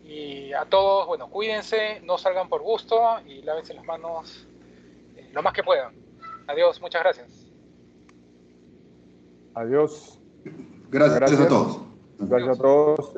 Y a todos, bueno, cuídense, no salgan por gusto y lávense las manos lo más que puedan. Adiós, muchas gracias. Adiós. Gracias a todos. Gracias a todos.